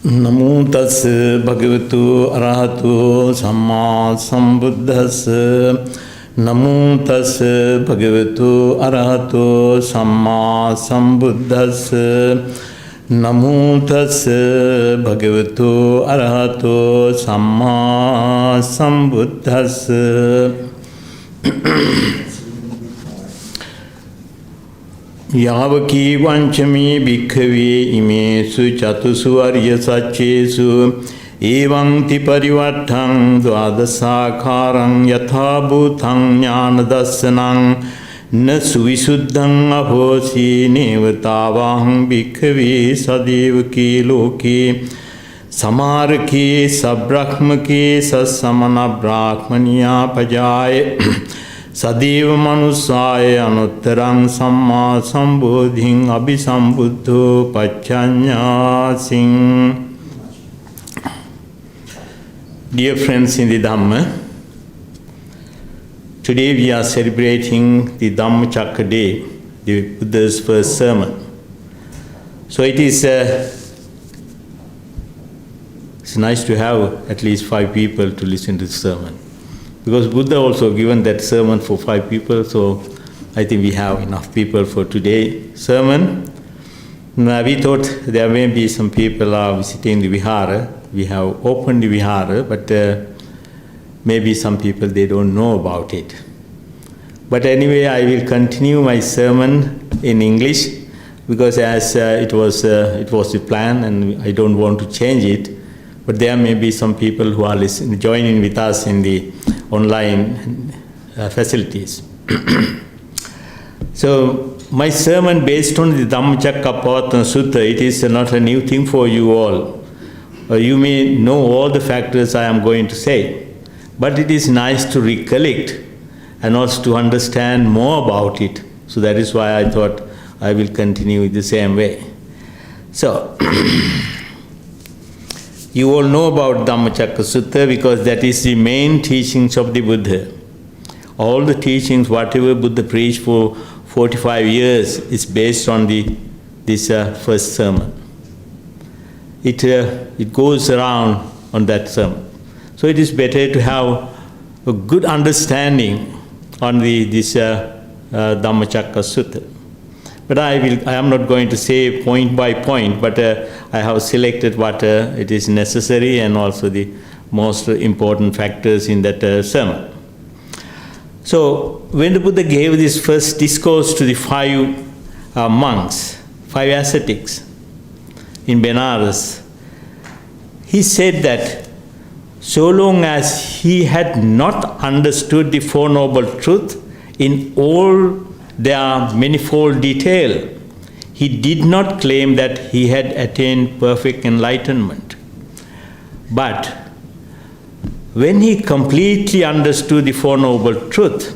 Namo tassa bhagavato arahato samma sambuddhassa. Namo tassa bhagavato arahato samma sambuddhassa. Namo tassa bhagavato arahato samma sambuddhassa. Yavaki vanchami bhikkhave imesu chatusu arya sachesu evanti parivatthang dvadasakharang yatha bhutang jnanadasanang na suvisuddhang abhosi nevatavahang bhikkhave sadevaki loke samarake sabrahmake sasamana brahmaniya pajaya Sadeva manusaya anuttarang samma sambodhing abhisambuddho pacchanyasing. Dear friends in the Dhamma, today we are celebrating the Dhamma Chakra day, the Buddha's first sermon. So it's nice to have at least 5 people to listen to the sermon. Because Buddha also given that sermon for 5 people, so I think we have enough people for today's sermon. We thought there may be some people are visiting the Vihara. We have opened the Vihara, but maybe some people they don't know about it. But anyway, I will continue my sermon in English because as it was the plan, and I don't want to change it. But there may be some people who are joining with us in the online facilities. So my sermon based on the Dhamma Chakra Sutta, it is not a new thing for you all. You may know all the factors I am going to say, but it is nice to recollect and also to understand more about it. So that is why I thought I will continue the same way. So you all know about Dhamma Chakra Sutta because that is the main teachings of the Buddha. All the teachings, whatever Buddha preached for 45 years, is based on this first sermon. It goes around on that sermon. So it is better to have a good understanding on this Dhamma Chakra Sutta. But I am not going to say point by point, but I have selected what it is necessary and also the most important factors in that sermon. So when the Buddha gave this first discourse to the 5 monks, 5 ascetics in Benares, he said that so long as he had not understood the Four Noble Truths in all their manifold detail, he did not claim that he had attained perfect enlightenment. But when he completely understood the Four Noble Truths,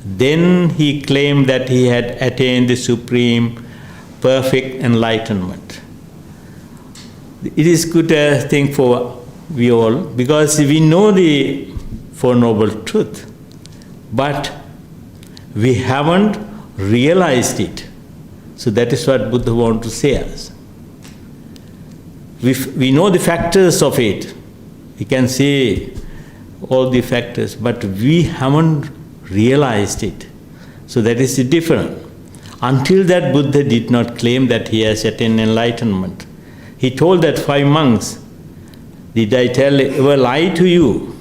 then he claimed that he had attained the supreme perfect enlightenment. It is good thing for we all, because we know the Four Noble Truths, but we haven't realized it. So that is what Buddha wants to say us. We know the factors of it. We can say all the factors, but we haven't realized it. So that is the difference. Until that, Buddha did not claim that he has attained enlightenment. He told that 5 monks, did I ever lie to you?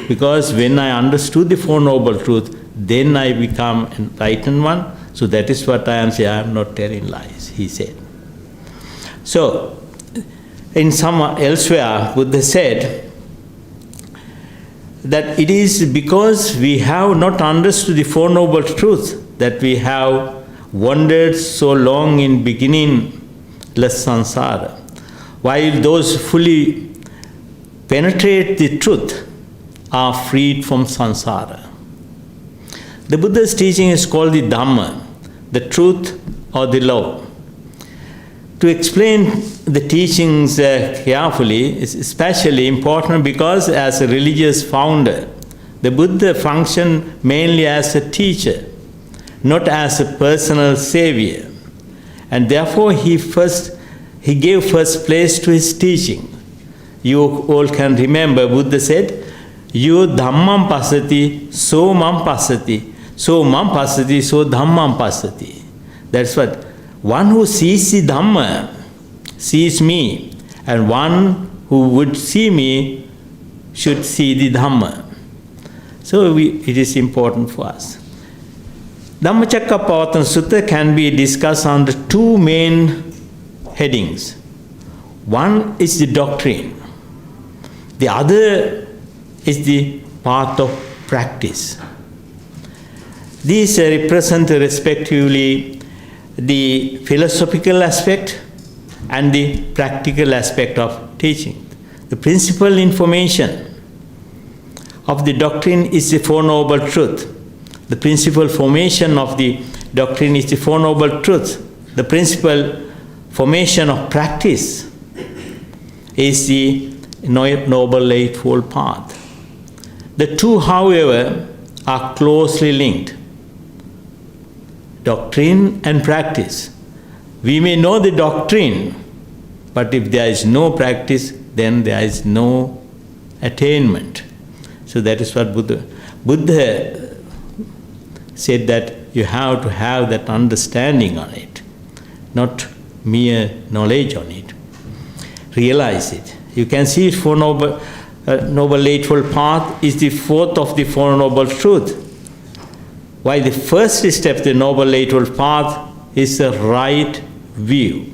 Because when I understood the Four Noble Truths, then I become enlightened one. So that is what I am saying. I am not telling lies, he said. So, in some elsewhere, Buddha said that it is because we have not understood the Four Noble Truths that we have wandered so long in beginningless samsara, while those fully penetrate the truth are freed from samsara. The Buddha's teaching is called the Dhamma, the truth or the law. To explain the teachings carefully is especially important because as a religious founder, the Buddha functioned mainly as a teacher, not as a personal savior. And therefore he he gave first place to his teaching. You all can remember Buddha said, "Yo dhammam passati, so mam passati. So mam passati, so dhammam passati." That's what. One who sees the Dhamma sees me, and one who would see me should see the Dhamma. So it is important for us. Dhamma Chakra Sutta can be discussed under two main headings. One is the doctrine. The other is the path of practice. These represent respectively the philosophical aspect and the practical aspect of teaching. The principal information of the doctrine is the Four Noble Truths. The principal formation of the doctrine is the Four Noble Truths. The principal formation of practice is the Noble Eightfold Path. The two, however, are closely linked. Doctrine and practice. We may know the doctrine, but if there is no practice, then there is no attainment. So that is what Buddha said, that you have to have that understanding on it, not mere knowledge on it. Realize it. You can see Four Noble Eightfold Path is the fourth of the Four Noble Truths. Why the first step, the Noble Eightfold Path, is the right view.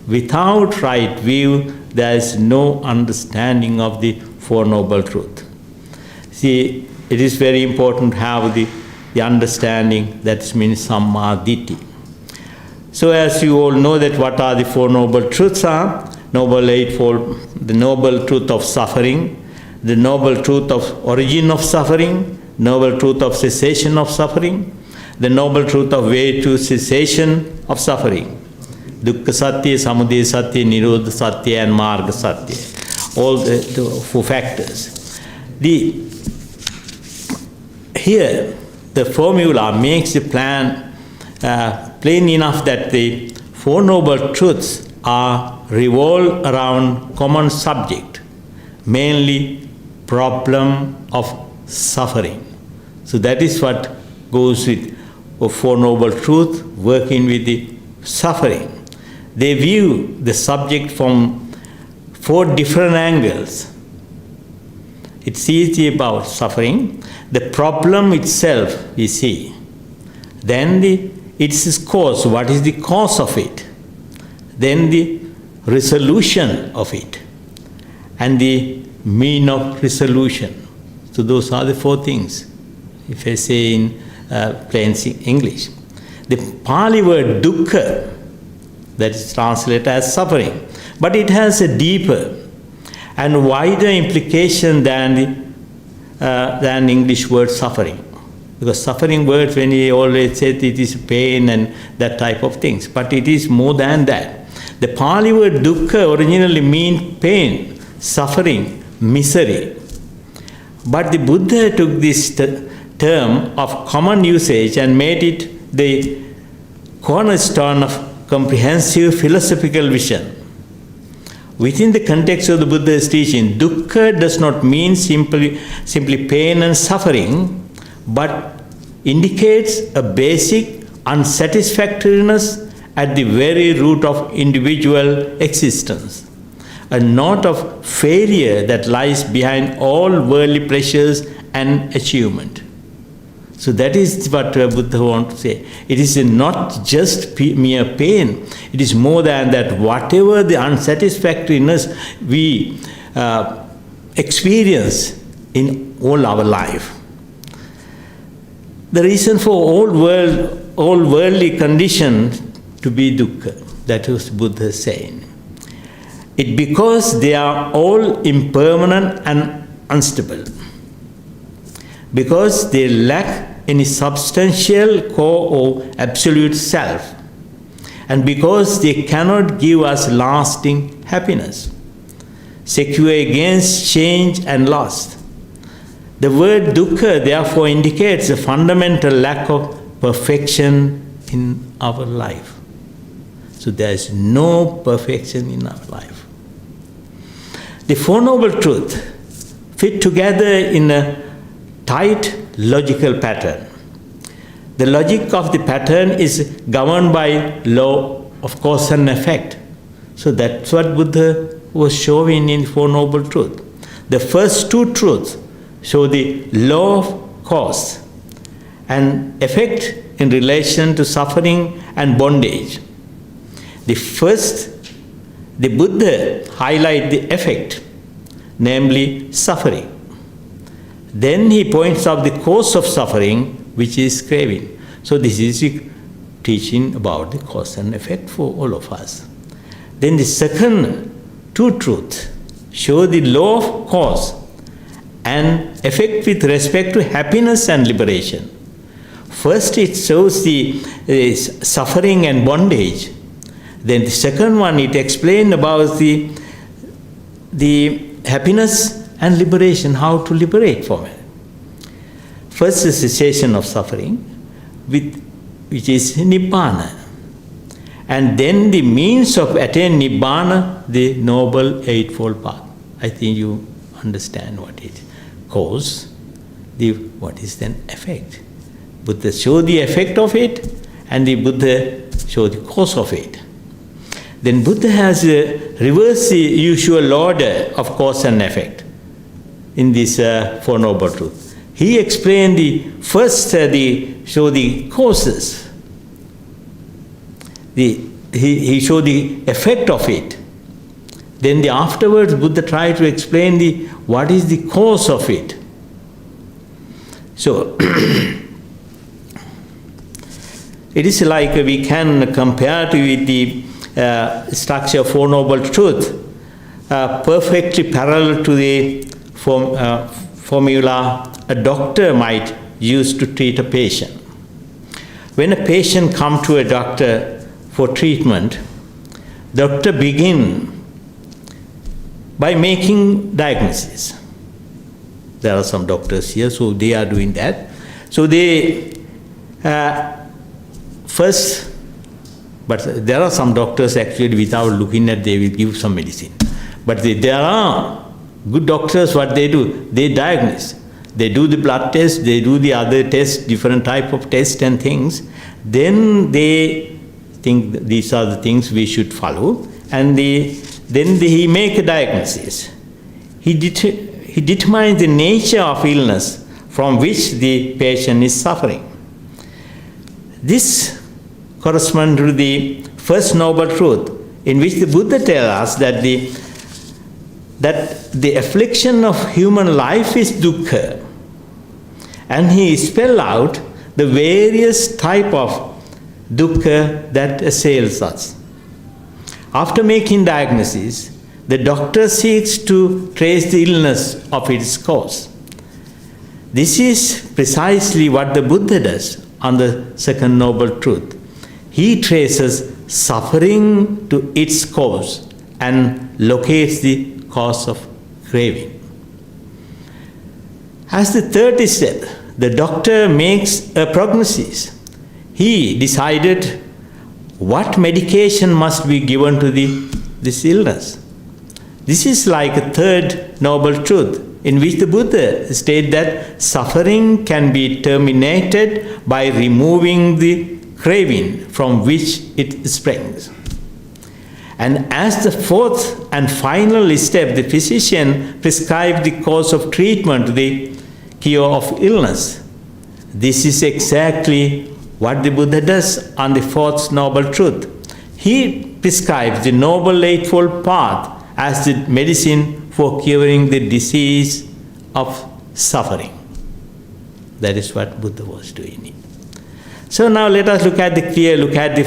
Without right view, there is no understanding of the Four Noble Truths. See, it is very important to have the understanding that means Samma Ditti. So as you all know that what are the Four Noble Truths are, Noble Eightfold, the Noble Truth of suffering, the Noble Truth of origin of suffering, Noble Truth of cessation of suffering, the Noble Truth of way to cessation of suffering. Dukkha Satya, Samudaya Satya, Nirodha Satya, and Marga Satya. All the four factors. Here, the formula makes the plan plain enough that the Four Noble Truths revolve around common subject, mainly problem of suffering. So that is what goes with Four Noble Truths, working with the suffering. They view the subject from four different angles. It sees about suffering, the problem itself we see. Then its cause, what is the cause of it? Then the resolution of it, and the mean of resolution. So those are the four things, if I say in plain English. The Pali word dukkha, that is translated as suffering, but it has a deeper and wider implication than the English word suffering. Because suffering words, when we always say it is pain and that type of things, but it is more than that. The Pali word dukkha originally means pain, suffering, misery. But the Buddha took this term of common usage and made it the cornerstone of comprehensive philosophical vision. Within the context of the Buddha's teaching, dukkha does not mean simply pain and suffering, but indicates a basic unsatisfactoriness at the very root of individual existence. A note of failure that lies behind all worldly pleasures and achievement. So that is what Buddha wants to say. It is not just mere pain. It is more than that. Whatever the unsatisfactoriness we experience in all our life. The reason for all worldly conditions to be dukkha, that was Buddha saying. It because they are all impermanent and unstable. Because they lack any substantial core or absolute self. And because they cannot give us lasting happiness, secure against change and loss. The word dukkha therefore indicates a fundamental lack of perfection in our life. So there is no perfection in our life. The Four Noble Truths fit together in a tight logical pattern. The logic of the pattern is governed by law of cause and effect. So that's what Buddha was showing in Four Noble Truths. The first two truths show the law of cause and effect in relation to suffering and bondage. The Buddha highlights the effect, namely suffering. Then he points out the cause of suffering, which is craving. So this is the teaching about the cause and effect for all of us. Then the second two truths show the law of cause and effect with respect to happiness and liberation. First it shows the suffering and bondage. Then the second one, it explains about the happiness and liberation, how to liberate from it. First, the cessation of suffering, which is Nibbana. And then the means of attaining Nibbana, the Noble Eightfold Path. I think you understand what it is. Cause, what is then effect. Buddha showed the effect of it, and the Buddha showed the cause of it. Then Buddha has reversed the usual order of cause and effect in this Four Noble Truths. He explained show the causes. He showed the effect of it. Then afterwards, Buddha tried to explain what is the cause of it. So, it is like we can compare it with the structure of Four Noble Truths, perfectly parallel to the formula a doctor might use to treat a patient. When a patient comes to a doctor for treatment, doctor begins by making diagnosis. There are some doctors here, so they are doing that. So they first, but there are some doctors actually without looking at, they will give some medicine. But there are good doctors, what they do, they diagnose. They do the blood test, they do the other tests, different type of tests and things. Then they think these are the things we should follow. And then he make a diagnosis. He determines the nature of illness from which the patient is suffering. This corresponds to the First Noble Truth, in which the Buddha tells us that the affliction of human life is dukkha. And he spells out the various type of dukkha that assails us. After making diagnosis, the doctor seeks to trace the illness of its cause. This is precisely what the Buddha does on the Second Noble Truth. He traces suffering to its cause and locates the cause of craving. As the third step, the doctor makes a prognosis. He decided what medication must be given to this illness. This is like a third noble truth, in which the Buddha stated that suffering can be terminated by removing the craving from which it springs. And as the fourth and final step, the physician prescribes the course of treatment, the cure of illness. This is exactly what the Buddha does on the fourth noble truth. He prescribes the Noble Eightfold Path as the medicine for curing the disease of suffering. That is what Buddha was doing. So now let us look at the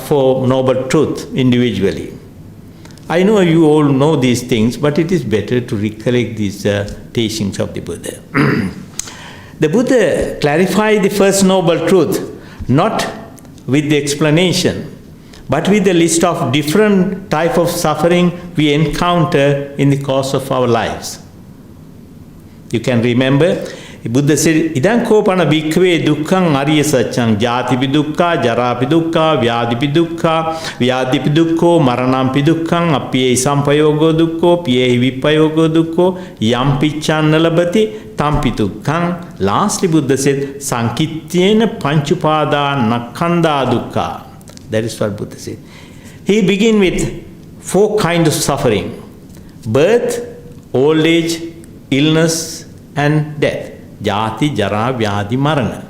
four noble truths individually. I know you all know these things, but it is better to recollect these teachings of the Buddha. The Buddha clarified the first noble truth not with the explanation, but with a list of different types of suffering we encounter in the course of our lives. You can remember, Buddha said, Idan kopana bhikkhave dukkhang ariya saccang jatipi dukkha, jarapi dukkha, vyadipi dukkha, vyadipi dukkho, maranampi dukkhang, appiye sampayogo dukkho, piye vipayogo dukkho, yampicchan nalabati, tampi dukkhang. Lastly, Buddha said, sankityena panchupada nakkanda dukkha. That is what Buddha said. He began with 4 kinds of suffering: birth, old age, illness, and death. Jati, Jara, Vyadi, Marana.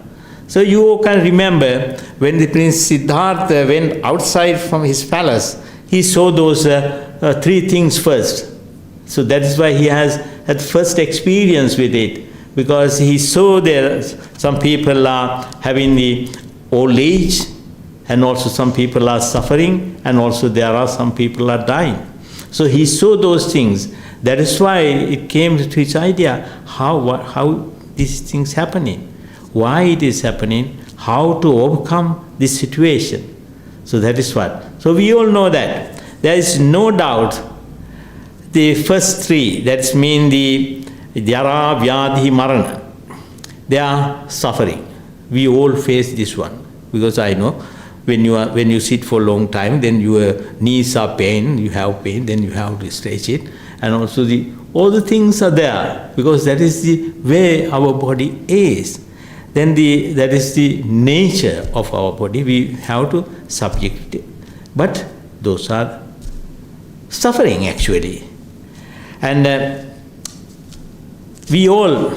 So you can remember when the Prince Siddhartha went outside from his palace, he saw those 3 things first. So that is why he has had first experience with it, because he saw there some people are having the old age, and also some people are suffering, and also there are some people are dying. So he saw those things. That is why it came to his idea, how these things happening, why it is happening, how to overcome this situation. So that is what. So we all know that. There is no doubt the first 3, that mean the Jara, Vyadhi, Marana, they are suffering. We all face this one, because I know when you sit for a long time, then your knees are pain, you have pain, then you have to stretch it, and also all the things are there, because that is the way our body is. Then that is the nature of our body. We have to subject it. But those are suffering actually. And we all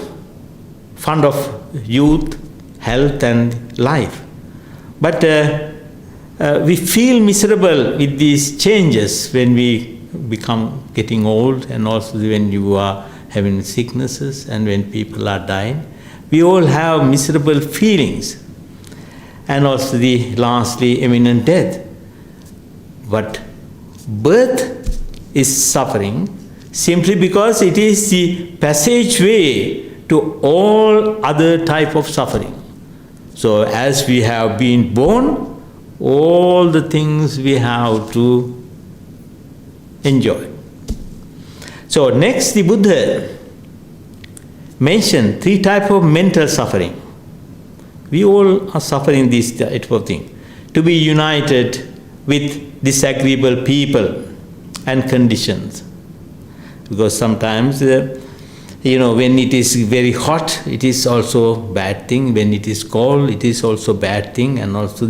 fond of youth, health and life. But we feel miserable with these changes when we become getting old, and also when you are having sicknesses and when people are dying. We all have miserable feelings. And also lastly, imminent death. But birth is suffering simply because it is the passageway to all other type of suffering. So as we have been born, all the things we have to enjoy. So next, the Buddha mentioned 3 types of mental suffering. We all are suffering this type of thing. To be united with disagreeable people and conditions. Because sometimes, when it is very hot, it is also bad thing. When it is cold, it is also bad thing. And also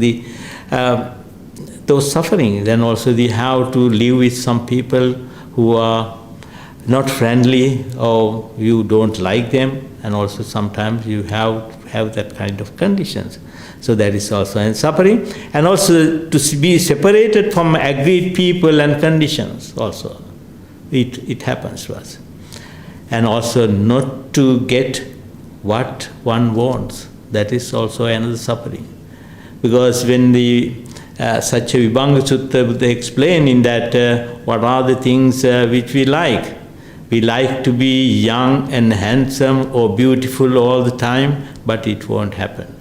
those suffering. Then also they have to live with some people who are not friendly, or you don't like them, and also sometimes you have that kind of conditions. So that is also a suffering. And also to be separated from agreed people and conditions also. It happens to us. And also not to get what one wants. That is also another suffering. Because when such a Vibhanga Sutta Buddha explained in that what are the things which we like. We like to be young and handsome or beautiful all the time, but it won't happen.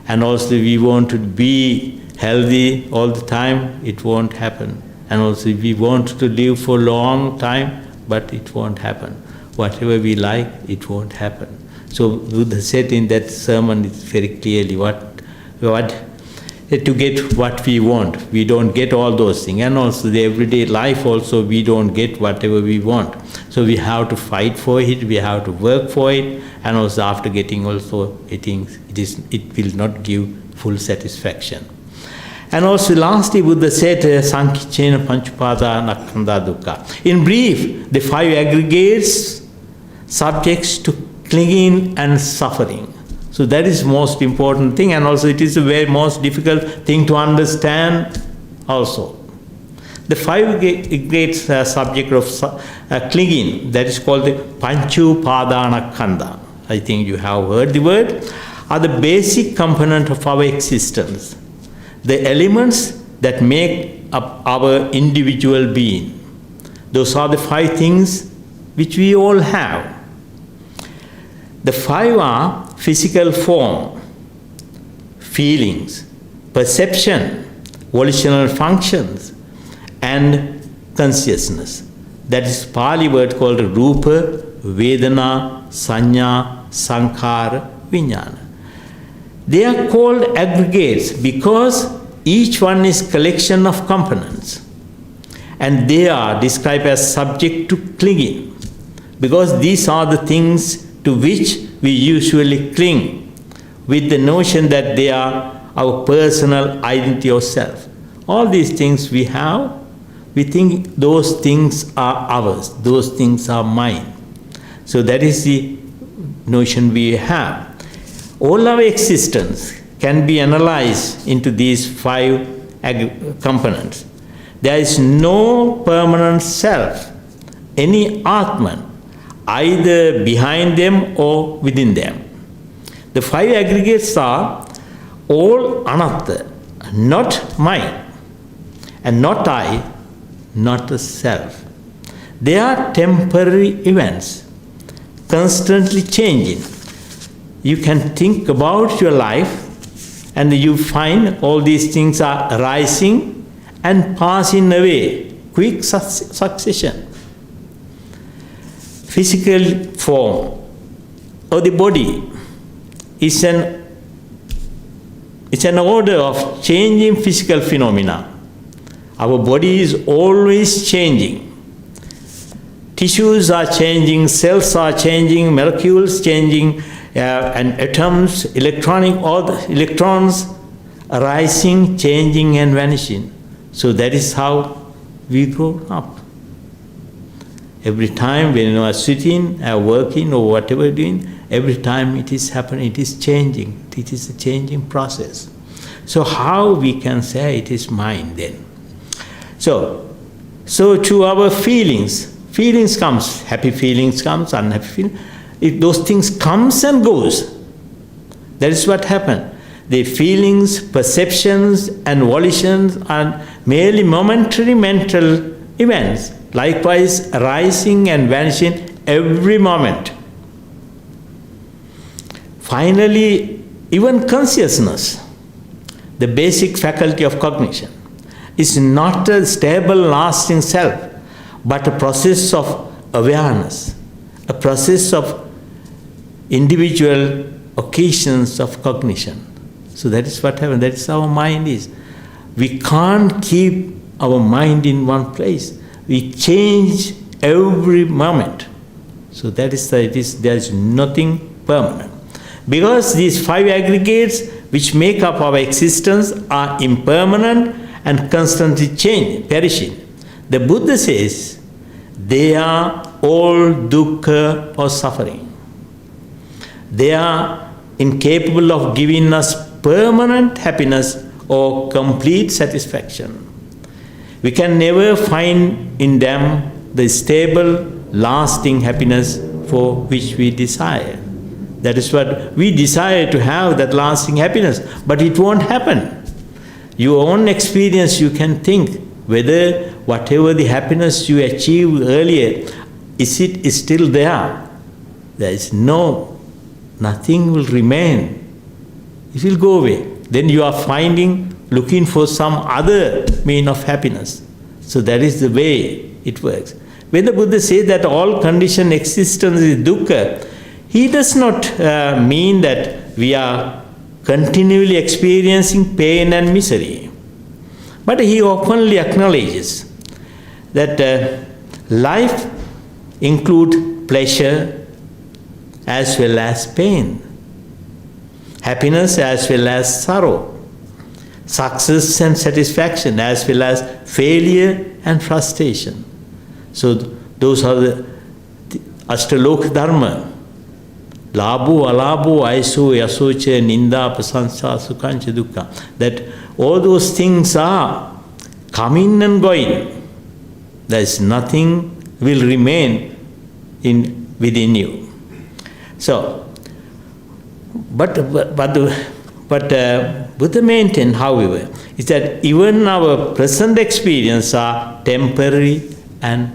And also we want to be healthy all the time, it won't happen. And also we want to live for a long time, but it won't happen. Whatever we like, it won't happen. So Buddha said in that sermon very clearly to get what we want. We don't get all those things. And also the everyday life also, we don't get whatever we want. So we have to fight for it, we have to work for it, and also after getting also it will not give full satisfaction. And also lastly, Buddha said, Sankichena Panchupada Nakkanda Dukkha. In brief, the 5 aggregates subjects to clinging and suffering. So that is most important thing, and also it is the very most difficult thing to understand also. The 5 great subject of clinging, that is called the Panchu Padanakkanda. I think you have heard the word, are the basic component of our existence. The elements that make up our individual being. Those are the 5 things which we all have. The 5 are physical form, feelings, perception, volitional functions, and consciousness. That is Pali word called Rupa, Vedana, Sanya, sankhara, vijnana. They are called aggregates because each one is collection of components. And they are described as subject to clinging, because these are the things to which we usually cling, with the notion that they are our personal identity or self. All these things we have, we think those things are ours, those things are mine. So that is the notion we have. All our existence can be analyzed into these 5 components. There is no permanent self, any Atman, either behind them or within them. The 5 aggregates are all anatta, not mine, and not I, not the self. They are temporary events, constantly changing. You can think about your life and you find all these things are arising and passing away, quick succession. Physical form of the body is an order of changing physical phenomena. Our body is always changing. Tissues are changing, cells are changing, molecules changing, and atoms, all the electrons arising, changing and vanishing. So that is how we grow up. Every time when you are sitting, working or whatever doing, every time it is happening, it is changing. It is a changing process. So how we can say it is mine then? So to our feelings comes, happy feelings comes, unhappy feelings. Those things comes and goes. That is what happened. The feelings, perceptions and volitions are merely momentary mental events, likewise arising and vanishing every moment. Finally, even consciousness, the basic faculty of cognition, is not a stable, lasting self, but a process of awareness, a process of individual occasions of cognition. So that is what happens. That is how our mind is. We can't keep our mind in one place. We change every moment. So that is there is nothing permanent. Because these 5 aggregates which make up our existence are impermanent and constantly changing, perishing. The Buddha says they are all dukkha or suffering. They are incapable of giving us permanent happiness or complete satisfaction. We can never find in them the stable, lasting happiness for which we desire. That is what we desire, to have that lasting happiness, but it won't happen. Your own experience, you can think whether whatever the happiness you achieved earlier, is still there. There is nothing will remain. It will go away. Then you are looking for some other mean of happiness. So that is the way it works. When the Buddha says that all conditioned existence is dukkha, he does not mean that we are continually experiencing pain and misery. But he openly acknowledges that life includes pleasure as well as pain, happiness as well as sorrow, success and satisfaction as well as failure and frustration. So those are the Ashtaloka Dharma. Labho, alabho, aiso, yasocha, ninda, prasansa, sukhancha, dukkha. That all those things are coming and going. There is nothing will remain within you. So, but Buddha maintained, however, is that even our present experience are temporary and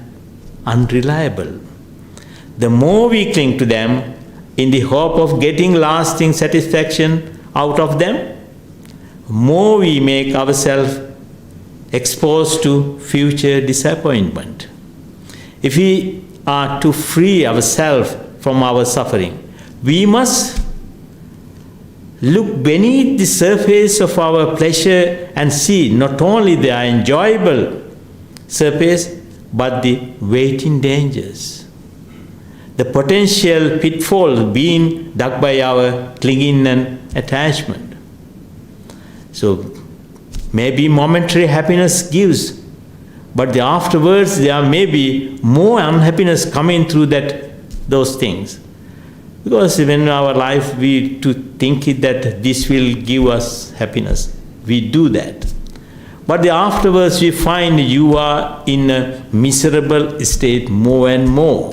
unreliable. The more we cling to them in the hope of getting lasting satisfaction out of them, more we make ourselves exposed to future disappointment. If we are to free ourselves from our suffering, we must look beneath the surface of our pleasure and see not only the enjoyable surface, but the waiting dangers, the potential pitfalls being dug by our clinging and attachment. So maybe momentary happiness gives, but afterwards there may be more unhappiness coming through those things. Because when our life we to think that this will give us happiness, we do that. But afterwards we find you are in a miserable state more and more.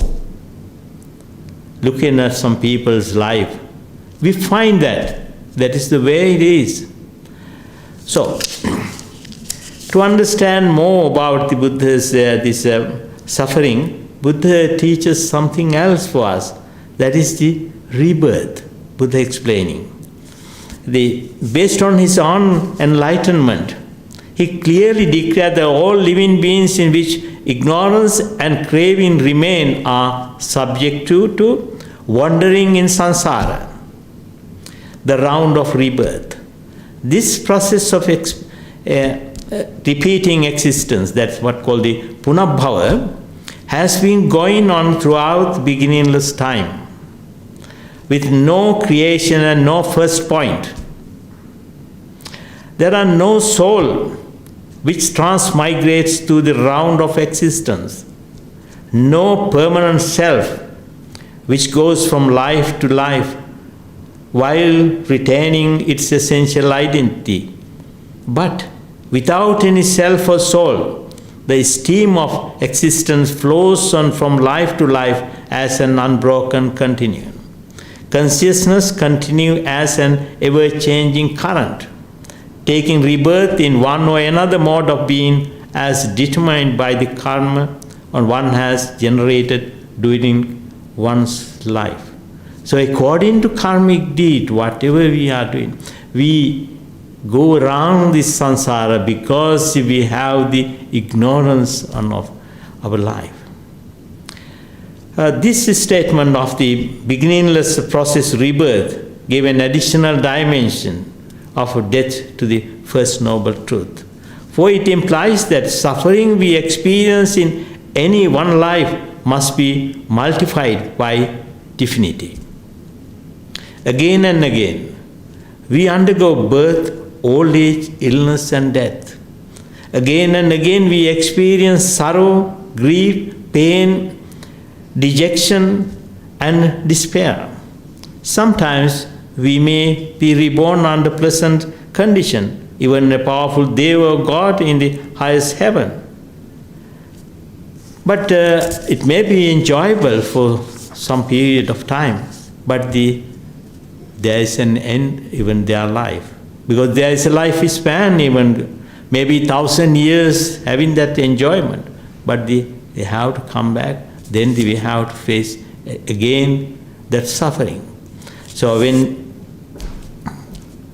Looking at some people's life, we find that is the way it is. So, to understand more about the Buddha's suffering, Buddha teaches something else for us. That is the rebirth, Buddha explaining. Based on his own enlightenment, he clearly declared that all living beings in which ignorance and craving remain are subject to wandering in samsara, the round of rebirth. This process of repeating existence, that's what called the punabhava, has been going on throughout beginningless time, with no creation and no first point. There are no soul which transmigrates to the round of existence, no permanent self which goes from life to life while retaining its essential identity. But without any self or soul, the stream of existence flows on from life to life as an unbroken continuum. Consciousness continues as an ever-changing current, taking rebirth in one or another mode of being as determined by the karma one has generated during one's life. So according to karmic deed, whatever we are doing, we go around this samsara because we have the ignorance of our life. This statement of the beginningless process rebirth gave an additional dimension of death to the First Noble Truth. For it implies that suffering we experience in any one life must be multiplied by infinity. Again and again, we undergo birth, old age, illness and death. Again and again we experience sorrow, grief, pain, dejection and despair. Sometimes we may be reborn under pleasant condition, even a powerful Deva or God in the highest heaven. But it may be enjoyable for some period of time, but there is an end even their life. Because there is a life span, even maybe 1,000 years having that enjoyment, but they have to come back, then we have to face again that suffering. So when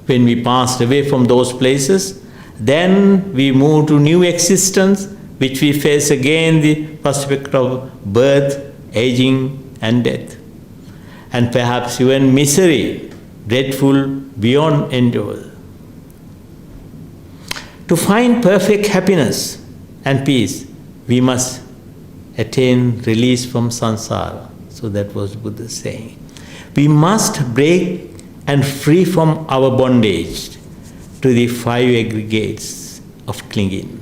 we passed away from those places, then we move to new existence, which we face again the prospect of birth, aging and death. And perhaps even misery, dreadful beyond endurance. To find perfect happiness and peace, we must attain release from samsara. So that was Buddha saying. We must break and free from our bondage to the five aggregates of clinging.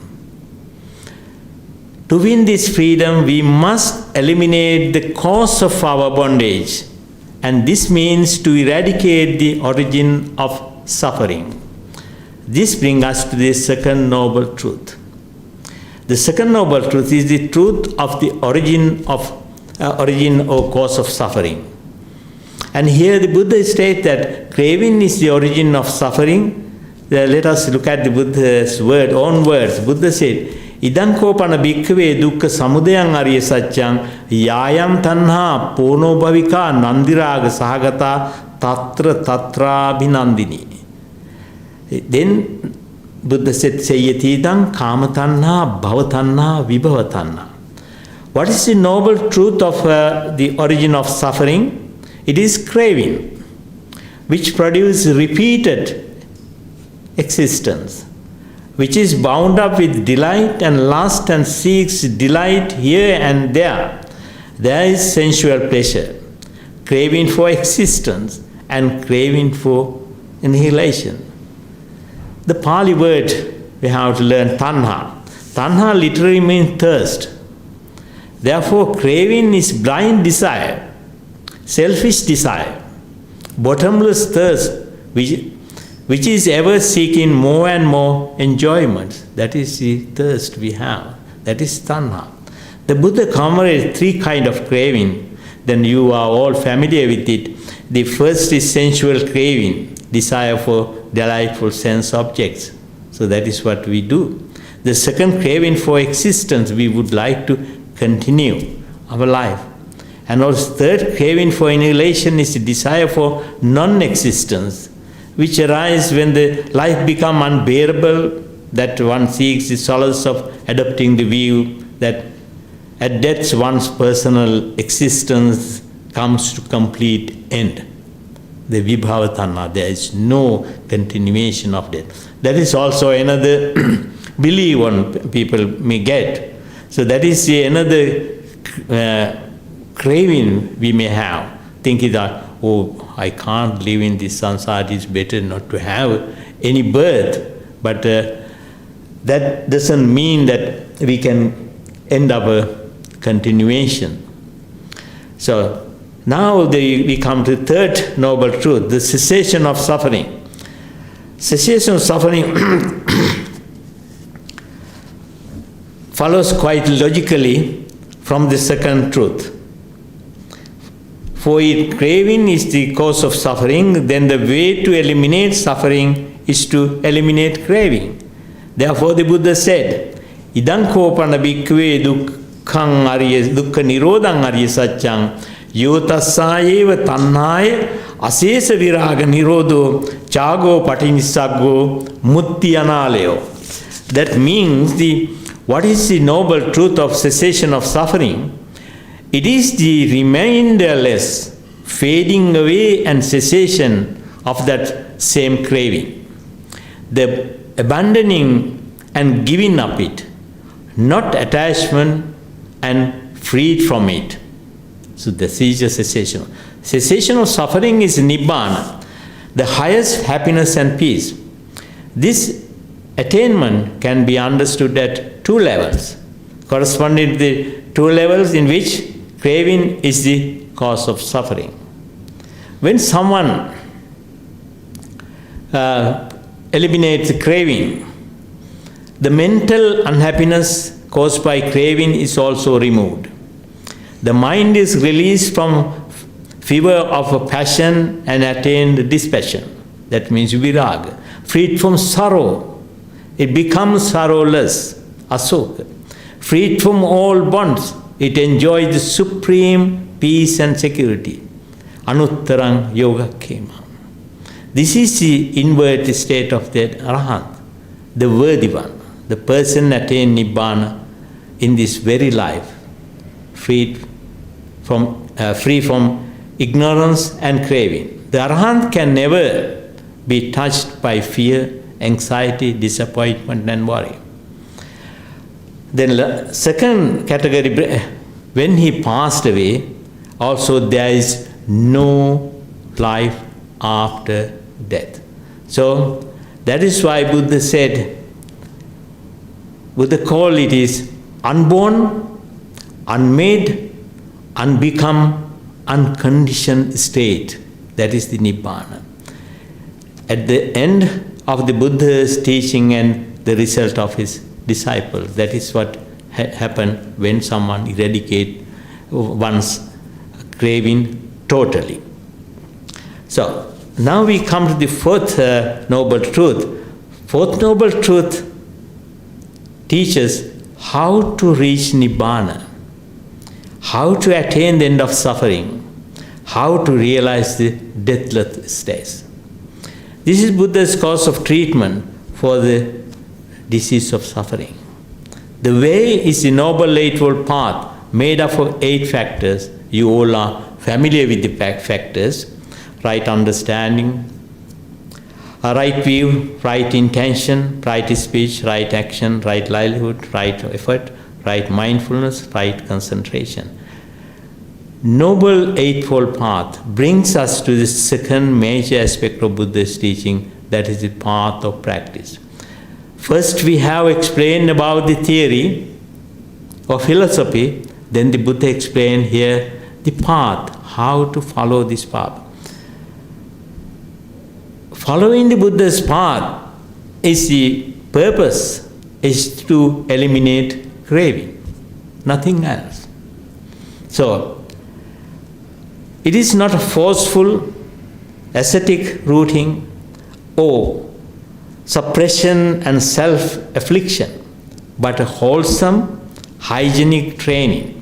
To win this freedom, we must eliminate the cause of our bondage, and this means to eradicate the origin of suffering. This brings us to the second noble truth. The second noble truth is the truth of the origin or cause of suffering. And here the Buddha states that craving is the origin of suffering. Let us look at the Buddha's own words. Buddha said, Idan kopana bhikkhave dukkha samudayang arya satyang yayam tanha pono bhavika nandiraga sahagata tatra abhinandini. Then Buddha said, Sayati idam kama tanha bhava tanha vibhava tanha. What is the noble truth of the origin of suffering? It is craving, which produces repeated existence, which is bound up with delight and lust and seeks delight here and there. There is sensual pleasure, craving for existence and craving for annihilation. The Pali word we have to learn, tanha. Tanha literally means thirst. Therefore, craving is blind desire, selfish desire, bottomless thirst, which is ever seeking more and more enjoyment. That is the thirst we have. That is tanha. The Buddha commemorated three kinds of craving. Then you are all familiar with it. The first is sensual craving, desire for delightful sense objects. So that is what we do. The second, craving for existence. We would like to continue our life. And also third, craving for annihilation is the desire for non-existence, which arises when the life becomes unbearable, that one seeks the solace of adopting the view that at death one's personal existence comes to complete end. The vibhava tanha, there is no continuation of death. That is also another belief one people may get. So that is another craving we may have, thinking that, oh, I can't live in this samsara, it is better not to have any birth. But that doesn't mean that we can end up a continuation. So now we come to the third noble truth, the cessation of suffering. Cessation of suffering follows quite logically from the second truth. For if craving is the cause of suffering, then the way to eliminate suffering is to eliminate craving. Therefore the Buddha said, Idang kopana bhikkhave dukkhang arya dukkha nirodhang arya saccang yotasayeva tannhaya asesa viraga nirodho chago patinissaggo mutti analayo. That means what is the noble truth of cessation of suffering? It is the remainderless fading away and cessation of that same craving. The abandoning and giving up it, not attachment and freed from it. So this is a cessation. Cessation of suffering is nibbana, the highest happiness and peace. This attainment can be understood at two levels, corresponding to the two levels in which craving is the cause of suffering. When someone eliminates the craving, the mental unhappiness caused by craving is also removed. The mind is released from fever of passion and attained dispassion. That means viraga. Freed from sorrow, it becomes sorrowless, asoka. Freed from all bonds, it enjoys the supreme peace and security. Anuttarang yoga kema. This is the inward state of the arahant, the worthy one, the person attained nibbana in this very life, free from ignorance and craving. The arahant can never be touched by fear, anxiety, disappointment and worry. Then second category, when he passed away, also there is no life after death. So that is why Buddha said, Buddha called it is unborn, unmade, unbecome, unconditioned state. That is the Nibbana. At the end of the Buddha's teaching and the result of his disciples, that is what happened when someone eradicates one's craving totally. So now we come to the fourth noble truth. Fourth noble truth teaches how to reach Nibbana, how to attain the end of suffering, how to realize the deathless state. This is Buddha's course of treatment for the disease of suffering. The way is the Noble Eightfold Path made up of 8 factors. You all are familiar with the factors. Right understanding, a right view, right intention, right speech, right action, right livelihood, right effort, right mindfulness, right concentration. Noble Eightfold Path brings us to the second major aspect of Buddha's teaching, that is the path of practice. First, we have explained about the theory or philosophy, then the Buddha explained here the path, how to follow this path. Following the Buddha's path is the purpose, is to eliminate craving, nothing else. So, it is not a forceful, ascetic rooting or suppression and self-affliction, but a wholesome, hygienic training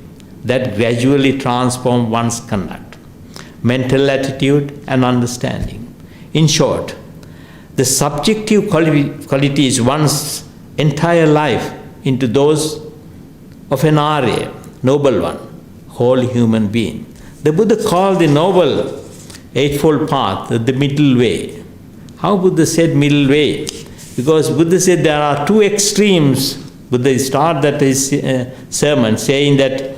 that gradually transforms one's conduct, mental attitude and understanding. In short, the subjective qualities one's entire life into those of an Arya, noble one, whole human being. The Buddha called the Noble Eightfold Path the middle way. How Buddha said middle way? Because Buddha said there are 2 extremes. Buddha started his sermon saying that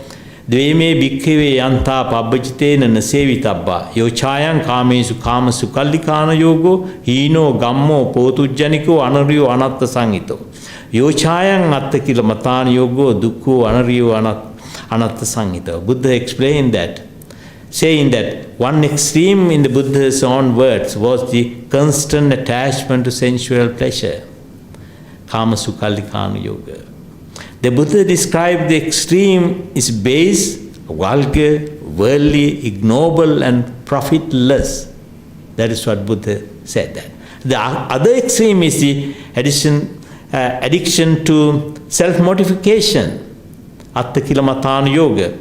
Dveme bhikkhave yanta pabbajitena nasevitabba yochayan kamesu kama sukallikana yogo hino gammo potujjaniko anariyo anatta sangito yochayan atta kila matana yogo dukkho anariyo anatta sangito. Buddha explained that, saying that one extreme in the Buddha's own words was the constant attachment to sensual pleasure, kama sukallikana yoga. The Buddha described the extreme is base, vulgar, worldly, ignoble and profitless. That is what Buddha said that. The other extreme is the addiction to self-mortification, atta-kilamatana yoga.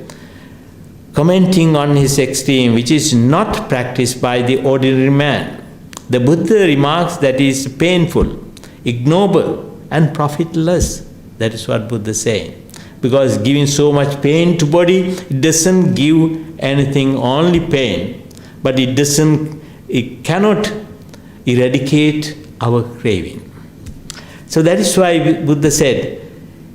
Commenting on his extreme, which is not practiced by the ordinary man, the Buddha remarks that it is painful, ignoble and profitless. That is what Buddha is saying. Because giving so much pain to body, it doesn't give anything, only pain. But it cannot eradicate our craving. So that is why Buddha said,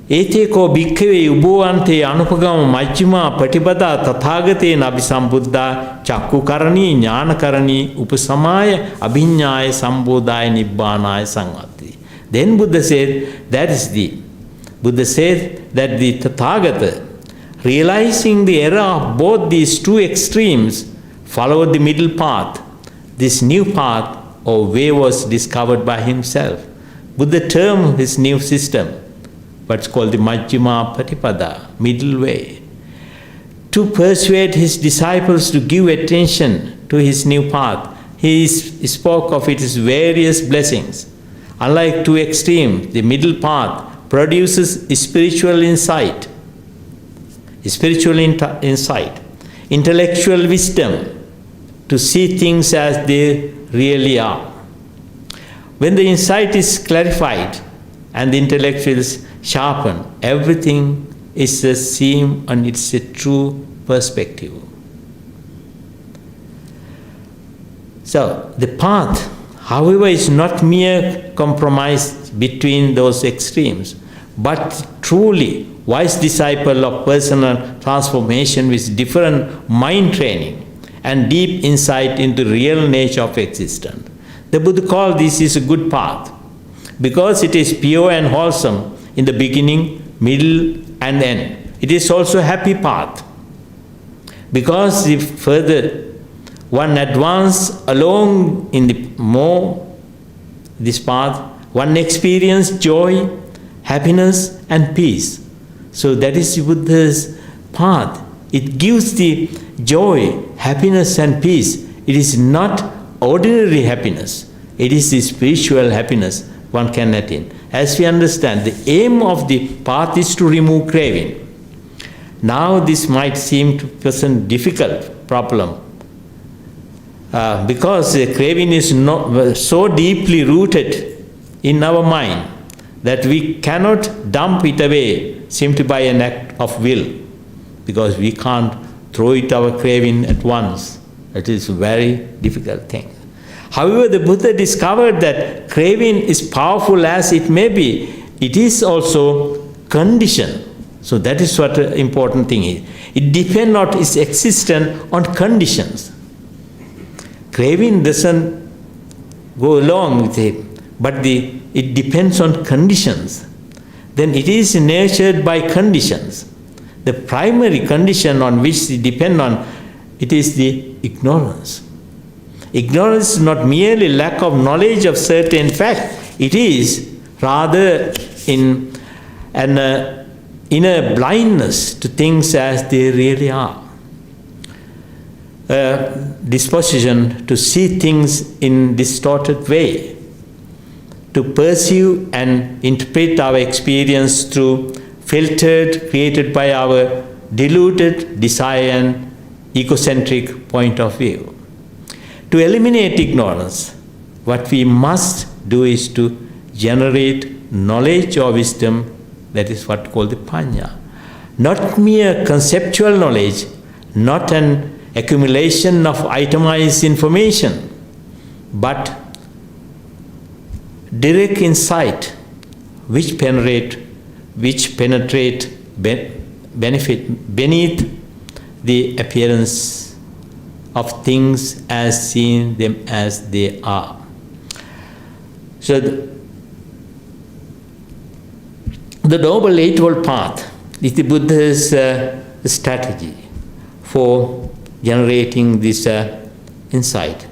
Eteko bhikkhave ubhavante anupagama majjhima patipada tathagate nabhisambuddha chakkukarani jnanakarani upasamaya abhiññāya sambodhaya nibbānāya samvati. Then Buddha said, Buddha said that the Tathagata, realizing the error of both these 2 extremes, followed the middle path. This new path or way was discovered by himself. Buddha termed his new system, what's called the Majjhima Patipada, middle way. To persuade his disciples to give attention to his new path, he spoke of its various blessings. Unlike 2 extremes, the middle path produces spiritual insight, intellectual wisdom to see things as they really are. When the insight is clarified and the intellect is sharpened, everything is seen on its true perspective. So, the path, however, is not mere compromise between those extremes, but truly wise disciple of personal transformation with different mind training and deep insight into the real nature of existence. The Buddha called this is a good path because it is pure and wholesome in the beginning, middle and end. It is also a happy path because the further one advances along in the more this path, one experiences joy, happiness and peace. So that is Buddha's path. It gives the joy, happiness and peace. It is not ordinary happiness. It is the spiritual happiness one can attain. As we understand, the aim of the path is to remove craving. Now this might seem to present difficult problem because the craving is so deeply rooted in our mind that we cannot dump it away simply by an act of will. because we can't throw it our craving at once. It is a very difficult thing. However, the Buddha discovered that craving is powerful as it may be, it is also conditioned. So that is what the important thing is. It depends not its existence on conditions. Craving doesn't go along with it, but it depends on conditions. Then it is nurtured by conditions. The primary condition on which it depends on, it is the ignorance. Ignorance is not merely lack of knowledge of certain fact. It is rather in an inner blindness to things as they really are. A disposition to see things in distorted way, to perceive and interpret our experience through filtered, created by our deluded desire and egocentric point of view. To eliminate ignorance, what we must do is to generate knowledge or wisdom, that is what called the panya. Not mere conceptual knowledge, not an accumulation of itemized information, but direct insight which penetrate benefit beneath the appearance of things as seeing them as they are. So the Noble Eightfold Path is the Buddha's strategy for generating this insight.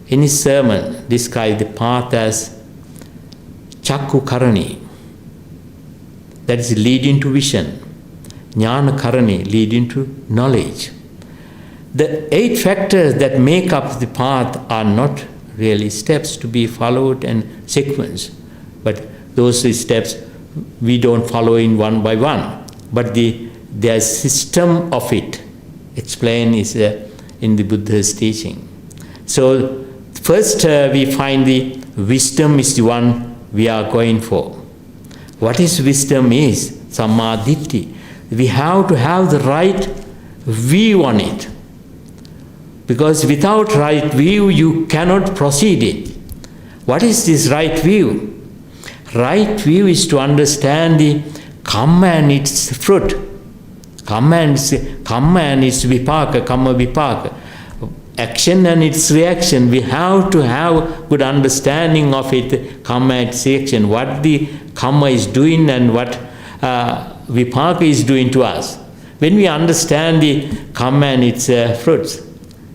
In his sermon, described the path as Chakku Karani, that is leading to vision, Jnana Karani, leading to knowledge. The 8 factors that make up the path are not really steps to be followed and sequenced, but those steps we don't follow in one by one, but the system of it explained is in the Buddha's teaching. So first we find the wisdom is the one we are going for. What is wisdom is Samma Ditti. We have to have the right view on it, because without right view you cannot proceed it. What is this right view? Right view is to understand the karma and its fruit. Karma and its vipaka, karma vipaka. Action and its reaction. We have to have good understanding of it, karma and its reaction. What the karma is doing and what vipaka is doing to us. When we understand the karma and its fruits,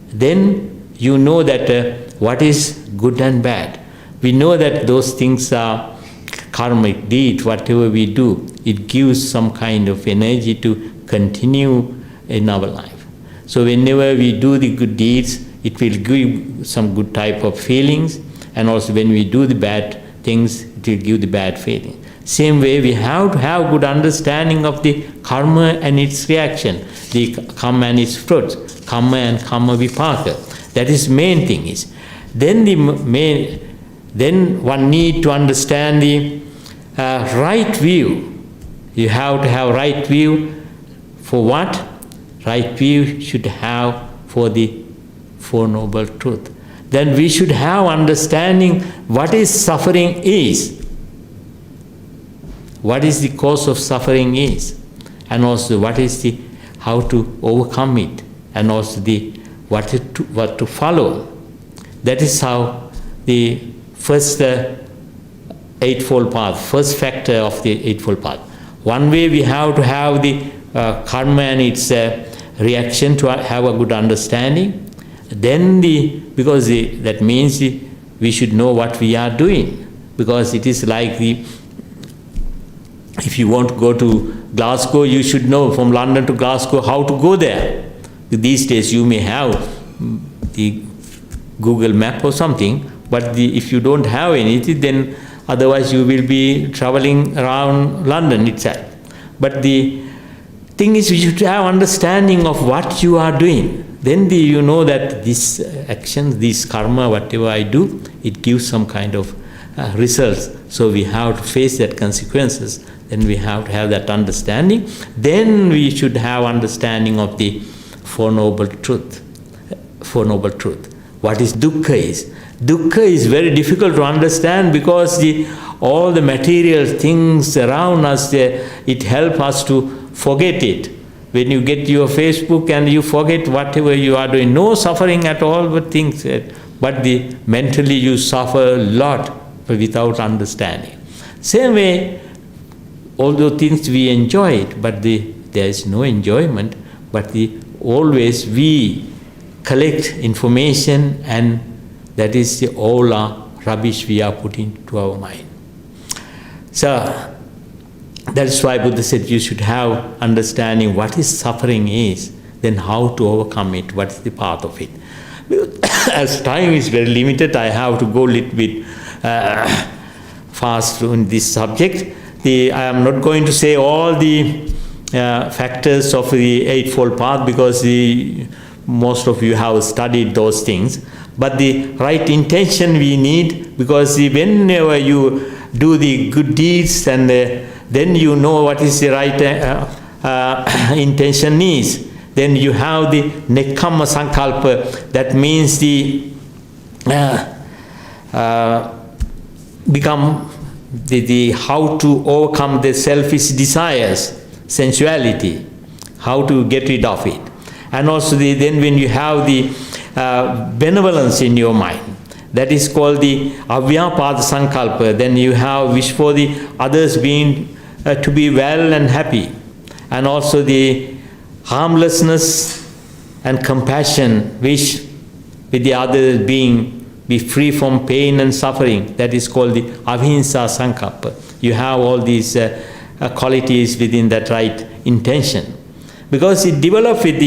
then you know that what is good and bad. We know that those things are karmic deeds. Whatever we do, it gives some kind of energy to continue in our life. So whenever we do the good deeds, it will give some good type of feelings, and also when we do the bad things, it will give the bad feeling. Same way, we have to have good understanding of the karma and its reaction, the karma and its fruits, karma and karma vipaka. That is main thing is. Then one need to understand the right view. You have to have right view for what? Right view should have for the Four Noble Truths. Then we should have understanding what is suffering is. What is the cause of suffering is, and also what is the how to overcome it, and also the what to follow. That is how the first Eightfold Path, first factor of the Eightfold Path. One way we have to have the karma and its reaction to have a good understanding. Then because that means we should know what we are doing, because it is like if you want to go to Glasgow, you should know from London to Glasgow how to go there. These days you may have the Google map or something, but if you don't have anything, then otherwise you will be traveling around London itself. But the thing is, you should have understanding of what you are doing. Then you know that this action, this karma, whatever I do, it gives some kind of results. So we have to face that consequences. Then we have to have that understanding. Then we should have understanding of the Four Noble Truth. Four Noble Truth. What is dukkha is? Dukkha is very difficult to understand because all the material things around us, it helps us to forget it. When you get your Facebook and you forget whatever you are doing, no suffering at all, but things, but mentally you suffer a lot without understanding. Same way, although things we enjoy it, but there is no enjoyment, but always we collect information, and that is all our rubbish we are putting to our mind. So that's why Buddha said you should have understanding what is suffering is, then how to overcome it, what is the path of it. As time is very limited, I have to go a little bit fast in this subject. I am not going to say all the factors of the Eightfold Path because most of you have studied those things. But the right intention we need, because whenever you do the good deeds and then you know what is the right intention is. Then you have the Nekkhamma Sankalpa, that means become the how to overcome the selfish desires, sensuality, how to get rid of it. And also then when you have the benevolence in your mind, that is called the Avyapada Sankalpa, then you have wish for the others being to be well and happy. And also the harmlessness and compassion, wish with the other being be free from pain and suffering, that is called the Ahimsa Sankalpa. You have all these qualities within that right intention. Because it develops with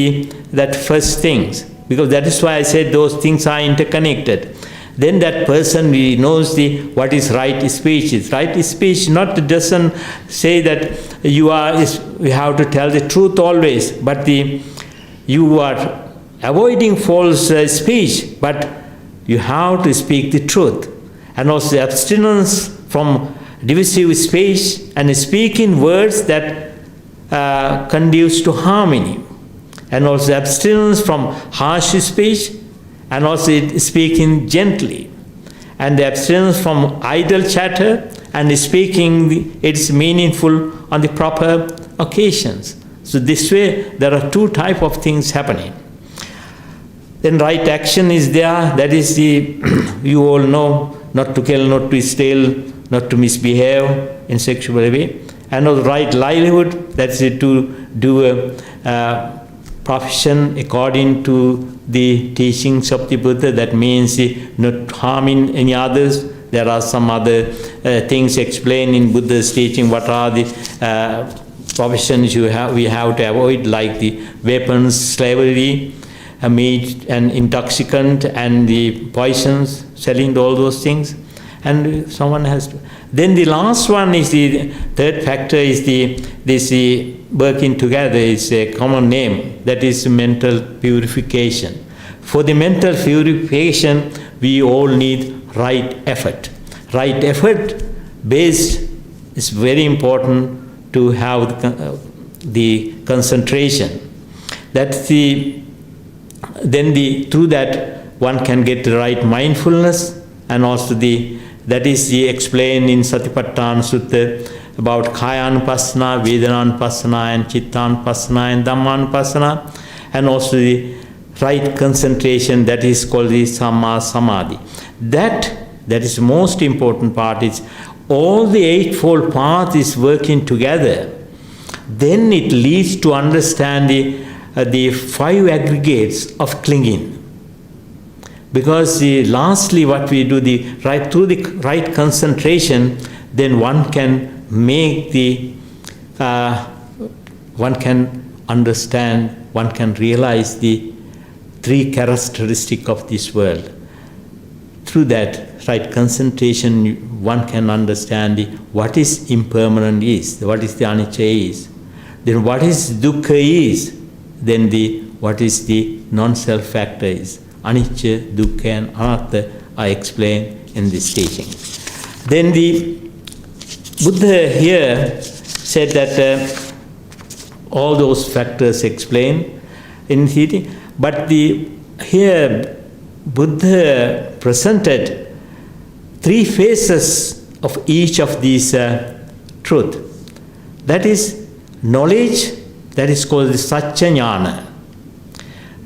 that first things, because that is why I said those things are interconnected. Then that person knows what is right speech is. Right speech doesn't say that you have to tell the truth always, but you are avoiding false speech, but you have to speak the truth. And also abstinence from divisive speech and speaking words that conduce to harmony. And also abstinence from harsh speech, and also speaking gently. And the abstinence from idle chatter and speaking it's meaningful on the proper occasions. So this way there are two types of things happening. Then right action is there, that is you all know, not to kill, not to steal, not to misbehave in sexual way. And also right livelihood, that's to do a profession according to the teachings of the Buddha, that means not harming any others. There are some other things explained in Buddha's teaching, what are the professions we have to avoid, like the weapons, slavery, meat and intoxicant, and the poisons, selling all those things. And someone has to. Then the last one is the third factor is this working together is a common name, that is mental purification. For the mental purification, we all need right effort. Right effort based is very important to have the concentration. That's through that one can get the right mindfulness, and also that is explained in Satipatthana Sutta about Kaya-anupassana, Vedana-anupassana, and Chitta-anupassana, and Dhamma-anupassana, and also the right concentration, that is called the Samma Samadhi. That is the most important part, is all the Eightfold Path is working together. Then it leads to understand the five aggregates of clinging. Because lastly what we do, through the right concentration, then one can make one can understand, one can realize the three characteristics of this world. Through that right concentration, one can understand what is impermanent is, what is the anicca is, then what is dukkha is, then what is the non-self factor is. Anicca, dukkha and anatta are explained in this teaching. Then the Buddha here said that all those factors explained in Hiti, but here Buddha presented three phases of each of these truth. That is knowledge, that is called the Satchanyana.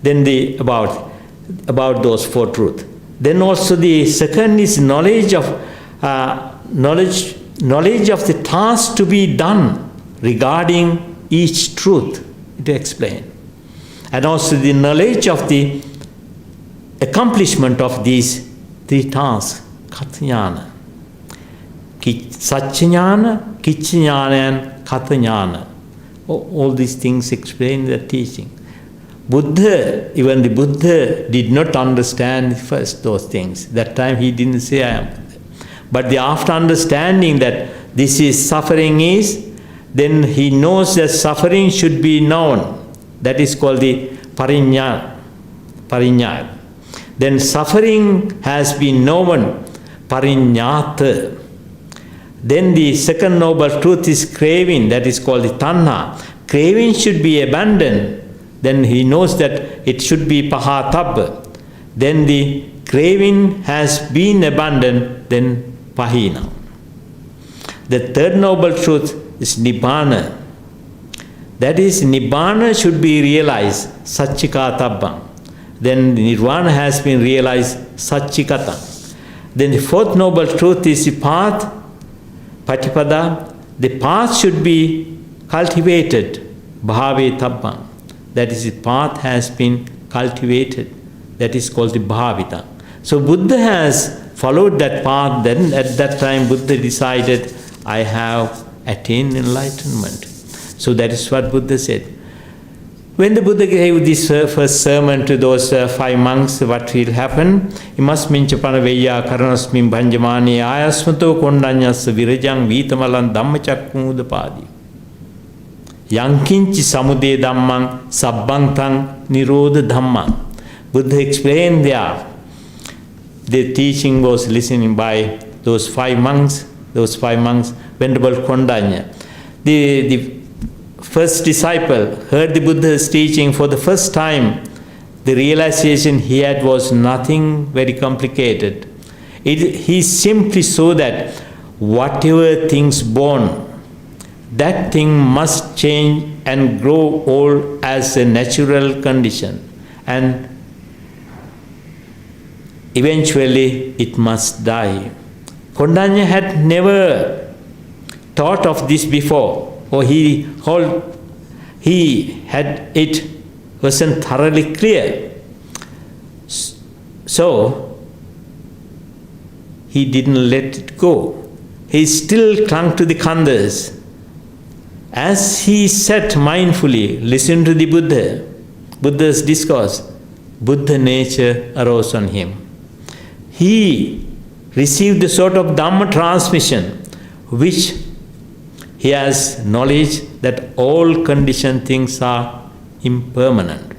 Then about those four truths. Then also the second is knowledge of the task to be done regarding each truth to explain. And also the knowledge of the accomplishment of these three tasks, Kathanyana. Satchanyana, Kichanyana and Kathanyana. All these things explain the teaching. Buddha, even the Buddha did not understand first those things. That time he didn't say I am Buddha. But after understanding that this is suffering is, then he knows that suffering should be known. That is called the pariññāya. Then suffering has been known, pariññāta. Then the second noble truth is craving, that is called the tanha. Craving should be abandoned. Then he knows that it should be pahatabba. Then the craving has been abandoned, then pahina. The third noble truth is nibbana. That is, nibbana should be realized, satchikatabbam. Then nirvana has been realized, satchikata. Then the fourth noble truth is the path, patipada. The path should be cultivated, bhave tabbam. That is, the path has been cultivated. That is called the bhavita. So Buddha has followed that path. Then at that time Buddha decided, I have attained enlightenment. So that is what Buddha said. When the Buddha gave this first sermon to those 5 monks, what will happen? Imasmin chapana veya karanasmin bhanjamani ayasmato kondanyas virajang vitamalan Dhamma Chakra udapadi. Yankinchi samude dhammang sabbantang nirodha dhammang. Buddha explained there. The teaching was listening by those 5 monks. Those 5 monks, Venerable Kondanya. The first disciple heard the Buddha's teaching for the first time. The realization he had was nothing very complicated. He simply saw that whatever things born, that thing must change and grow old as a natural condition. And eventually it must die. Kondanya had never thought of this before, or he had it wasn't thoroughly clear. So he didn't let it go. He still clung to the khandhas. As he sat mindfully, listened to the Buddha's discourse, Buddha nature arose on him. He received a sort of Dhamma transmission, which he has knowledge that all conditioned things are impermanent.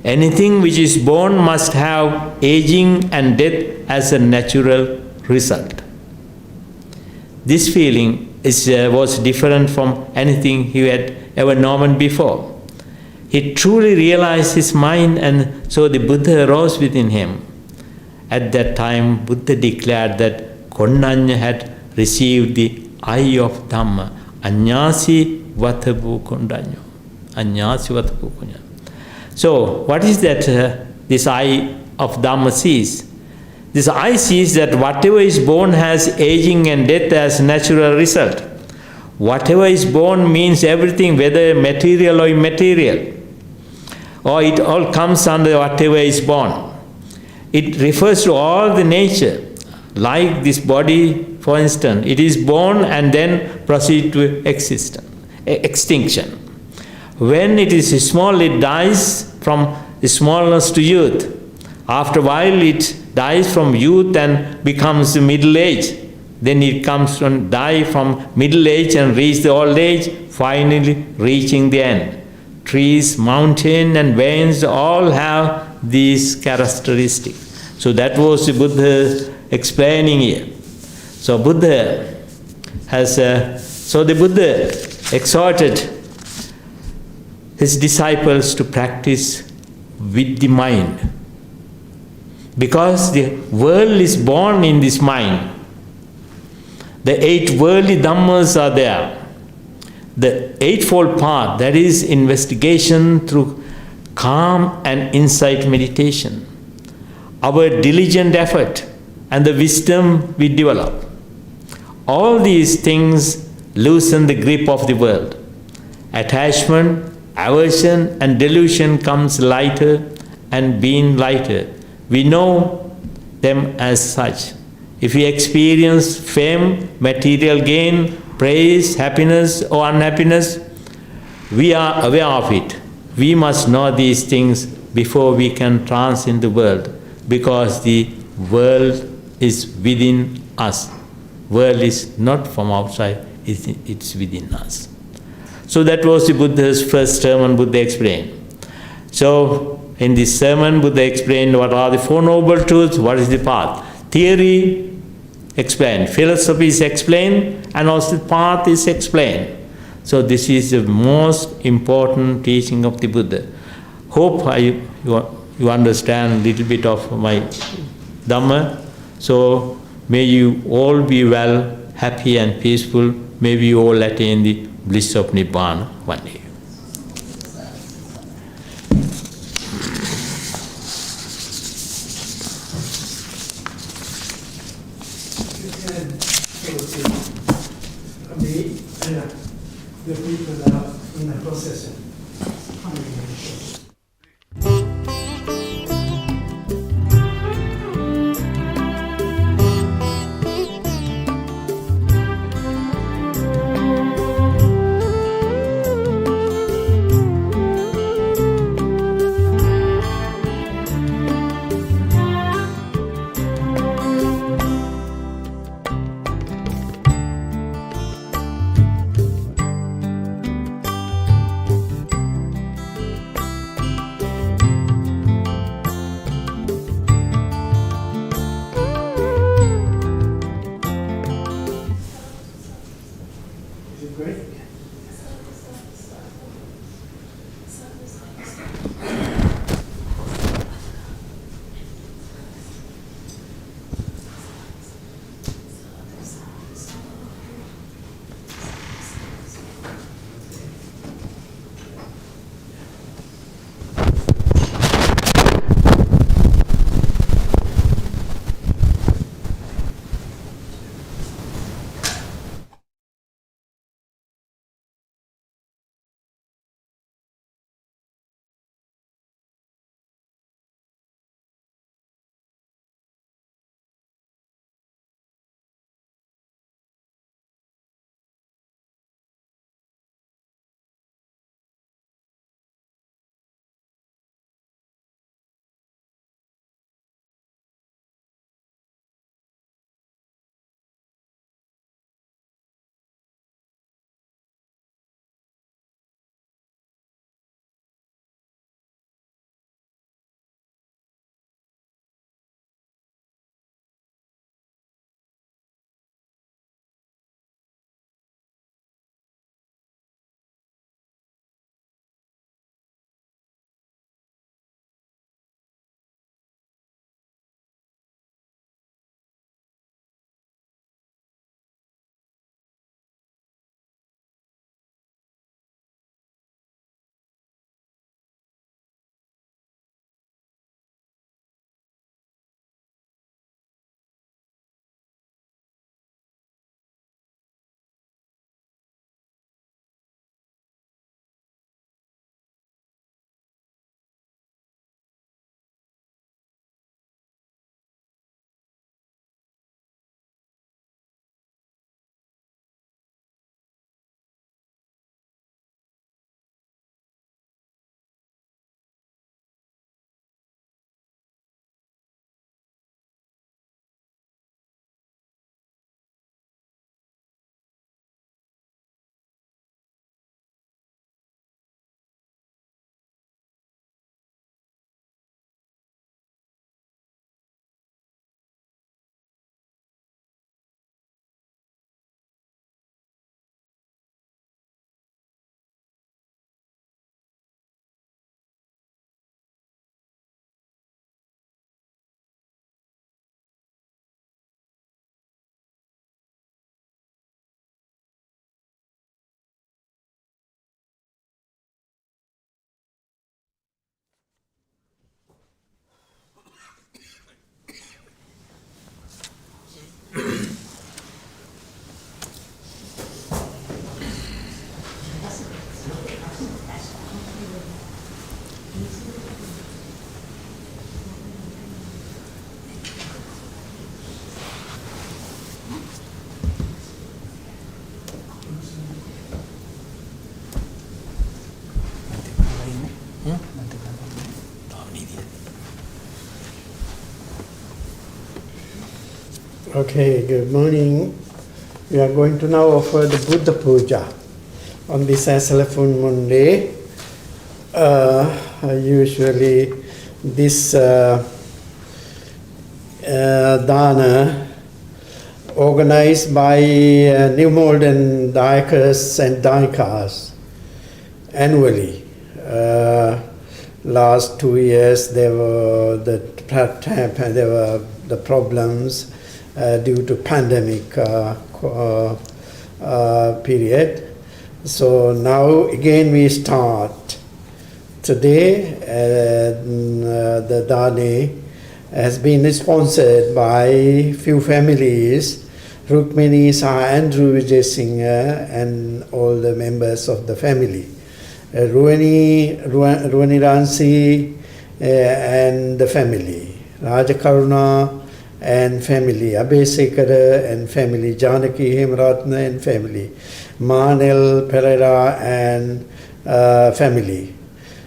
Anything which is born must have aging and death as a natural result. This feeling was different from anything he had ever known before. He truly realized his mind, and so the Buddha arose within him. At that time, Buddha declared that Kondanya had received the eye of Dhamma. Anyasi vatabu Kondanyo. Anyasi vatabu Kondanyo. So, what is that this eye of Dhamma sees? This eye sees that whatever is born has aging and death as natural result. Whatever is born means everything, whether material or immaterial. Or it all comes under whatever is born. It refers to all the nature. Like this body, for instance, it is born and then proceeds to extinction. When it is small, it dies from smallness to youth. After a while, it dies from youth and becomes middle age. Then it comes from die from middle age and reach the old age, finally reaching the end. Trees, mountain and veins all have these characteristics. So that was the Buddha explaining here. So Buddha has, so the Buddha exhorted his disciples to practice with the mind. Because the world is born in this mind. The 8 worldly Dhammas are there. The eightfold path, that is investigation through calm and insight meditation. Our diligent effort and the wisdom we develop. All these things loosen the grip of the world. Attachment, aversion and delusion comes lighter, and being lighter, we know them as such. If we experience fame, material gain, praise, happiness or unhappiness, we are aware of it. We must know these things before we can transcend the world, because the world is within us. World is not from outside, it's within us. So that was the Buddha's first sermon. Buddha explained. So in this sermon, Buddha explained what are the 4 noble truths, what is the path. Theory explained, philosophy is explained, and also the path is explained. So this is the most important teaching of the Buddha. Hope you understand a little bit of my Dhamma. So may you all be well, happy and peaceful. May we all attain the bliss of Nibbana one day. The people are in the process. Okay, good morning. We are going to now offer the Buddha Puja on this Esala Full Moon Day. Usually this dana organized by New Malden Dayakas and Dayikas annually. Last 2 years there were the problems due to pandemic period. So now again we start. Today the Dane has been sponsored by few families, Rukmini, Andrew Vijay Singer and all the members of the family. Ruani Ransi and the family, Rajakaruna and family, Abhesekara and family, Janaki Hemratna and family, Manel Pereira and family.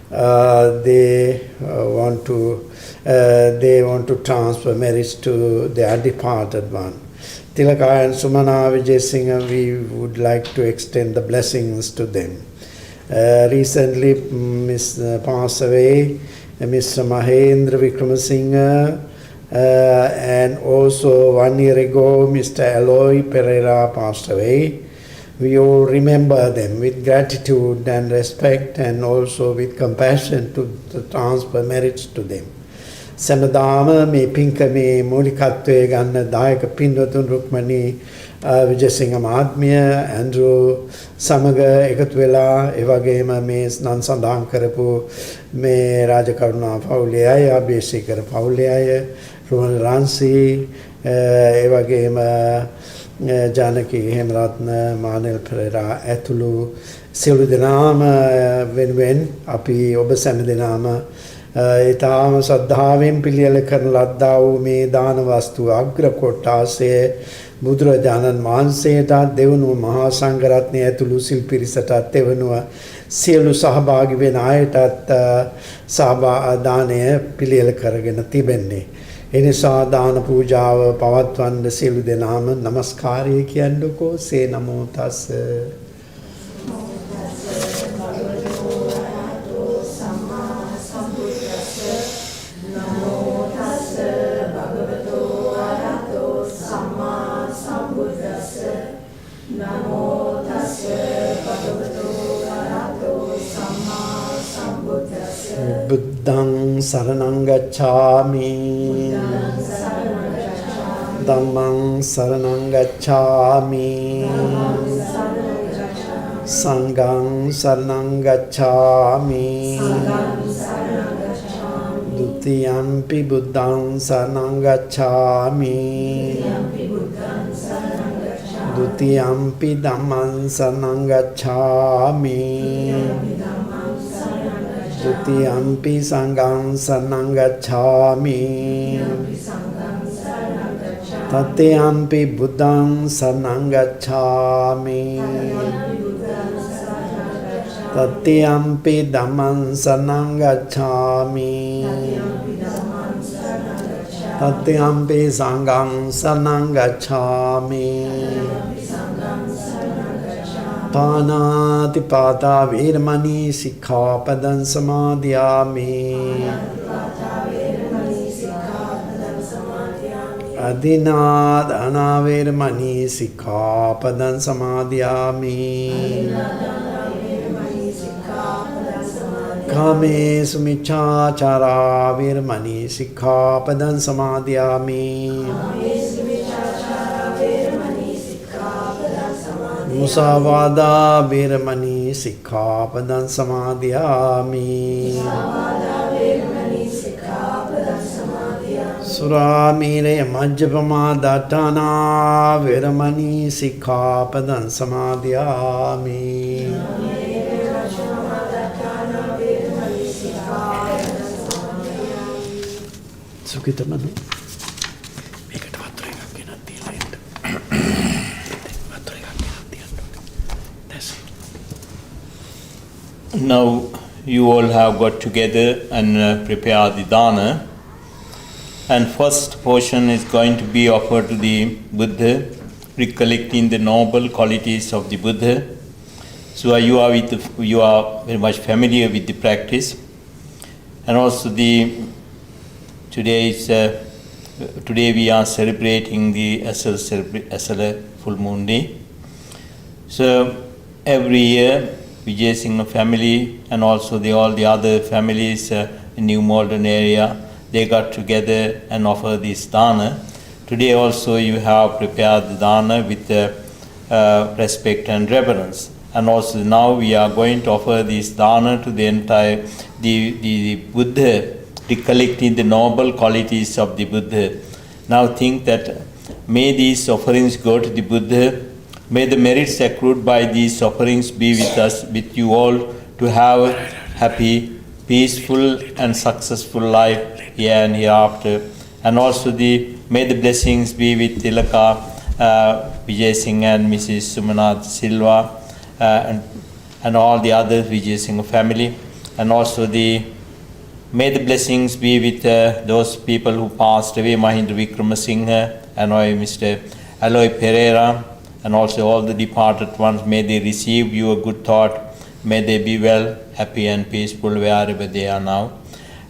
They want to transfer merits to their departed one. Tilaka and Sumana Vijay Singh, we would like to extend the blessings to them. Recently, passed away Mr. Mahendra Vikramasinghe, and also 1 year ago, Mr. Eloy Pereira passed away. We all remember them with gratitude and respect and also with compassion to transfer merits to them. Samadama me pinkame mulikatwe ganna dayaka pinwatun Rukmani Vijayasinghe Mahatmiya Andrew Samaga එකතු වෙලා ඒ වගේම මේ නම් සඳහන් කරපු මේ රාජකරුණා පවුලේ අය අබේසේකර පවුලේ අය රුවන් රාන්සි ඒ වගේම ජානකී හේමරත්න මානෙල් පෙරේරා ඇතුළු සියලු දෙනාම වෙනුවෙන් අපි ඔබ සෑම දෙනාම ඊටාම ශ්‍රද්ධාවෙන් පිළියෙල කරන ලද්දා වූ මේ දාන වස්තු අග්‍ර කොටාසේ බුදුරජාණන් වහන්සේට දෙවනුව මහා සංඝරත්නය ඇතුළු සිල් පිරිසටත් දෙවනුව සියලු සහභාගී වෙන අයටත් දානය පිළියෙල කරගෙන තිබෙන්නේ. ඒ නිසා දාන පූජාව පවත්වන්න සියලු දෙනාම নমස්කාරය කියන්නකෝ. සේ නමෝ තස් Buddhang saranang gacchami, Dhammang saranang gacchami, Sanghang saranang gacchami, Dutiyampi Buddhang saranang gacchami, Dutiyampi Dhammang saranang gacchami, Dutiyampi Sanghang saranang gacchami, Tatyampi Buddhang saranang gacchami, Tatyampi Dhammang saranang gacchami, Tatyampi Sanghang saranang gacchami. Panatipata Veramani Sikkhapadan Samadhyami, Adinadana Veramani Sikkhapadan Samadhyami, Kame Sumichachara Veramani Sikkhapadan Samadhyami, Musavada Veramani Sikkhapadan Samadhyami, Suramire Majjapama Dattana Veramani Sikkhapadan Samadhyami, Sukhitamanu Now you all have got together and prepared the dana. And first portion is going to be offered to the Buddha, recollecting the noble qualities of the Buddha. So you are very much familiar with the practice. And also today we are celebrating the Esala full moon day. So every year, Vijay Singh family and also all the other families in New Malden area, they got together and offer this dana. Today also you have prepared the dana with respect and reverence. And also now we are going to offer this dana to the entire the Buddha, recollecting the noble qualities of the Buddha. Now think that may these offerings go to the Buddha. May the merits accrued by these offerings be with us, with you all, to have a happy, peaceful and successful life here and hereafter. And also may the blessings be with Tilaka, Vijay Singh and Mrs. Sumanath Silva, and all the other Vijay Singh family. And also may the blessings be with those people who passed away, Mahinda Vikramasinghe and Mr. Aloy Pereira, and also all the departed ones. May they receive your good thought. May they be well, happy and peaceful wherever they are now.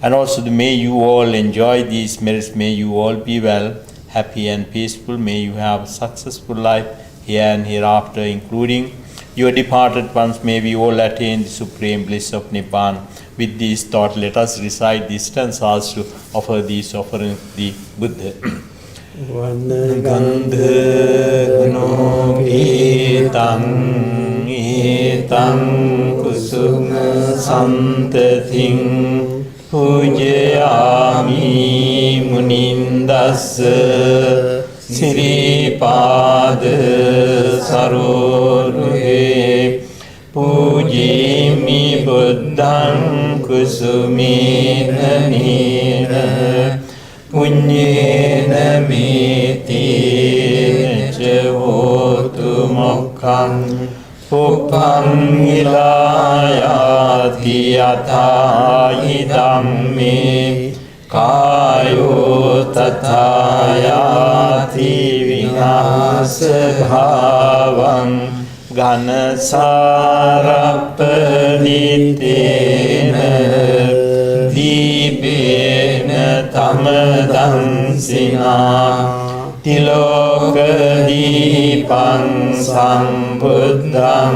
And also may you all enjoy these merits. May you all be well, happy and peaceful. May you have a successful life here and hereafter, including your departed ones. May we all attain the supreme bliss of Nibbana. With this thought, let us recite these stanzas to offer these offerings to the Buddha. Gandha guno etam kusuma santathing pujayami munindassa siripada saroruhe pujimi buddham kusumena nena punyena metina cevotu mokkam upam ilayati yatahi dhamme kayo tatayati vinasa bhavam ganasarapalitena dibena tamadansina tiloka dipang sambuddham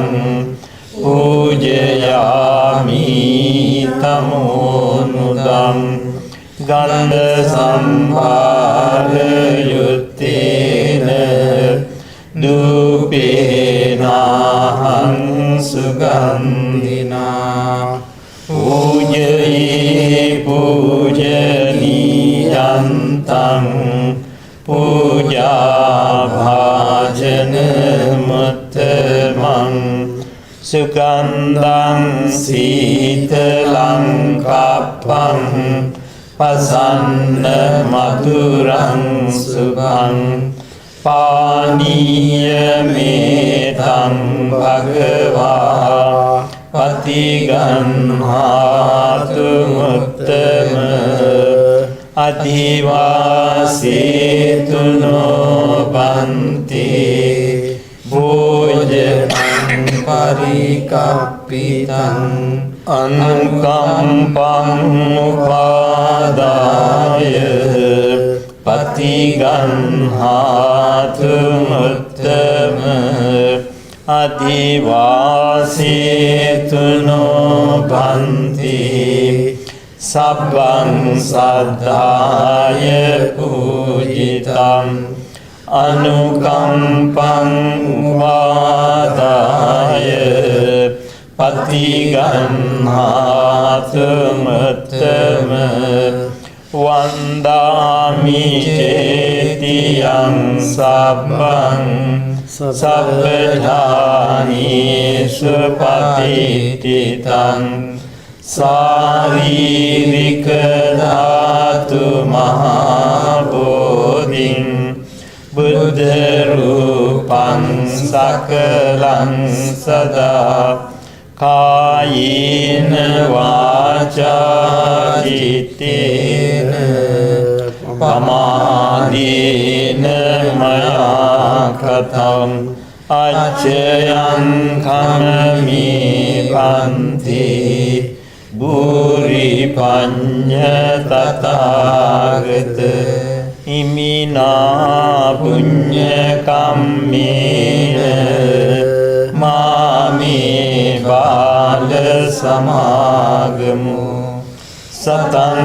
pujayami tamonudam ganda sambhalayuttena dupenahang sugandhina pujaye pujaniyantang puja bhajana muttamang sugandhang sitalang kappang pasanna maturang subhang paniya metam bhagava patiganhatu muttama adivasetu no banti bhojanam parikappitam anukampam upadaya patiganhatu muttama adivasetu no banti sabbang saddhaya pujitam anukampang upadaya patiganhatu muttama vandami cetiyang sabbang sabbadhani supatititam saririka dhatu mahabodhing buddha rupang sakalang sada kayena vaca cittena පමාදීන මයා කතං අච්චයං කමමි බන්ති බුරි පඤ්ඤ තථාගත ඉමිනා පුඤ්ඤ කම්මේන මාමේ බාල සමාගමු සතං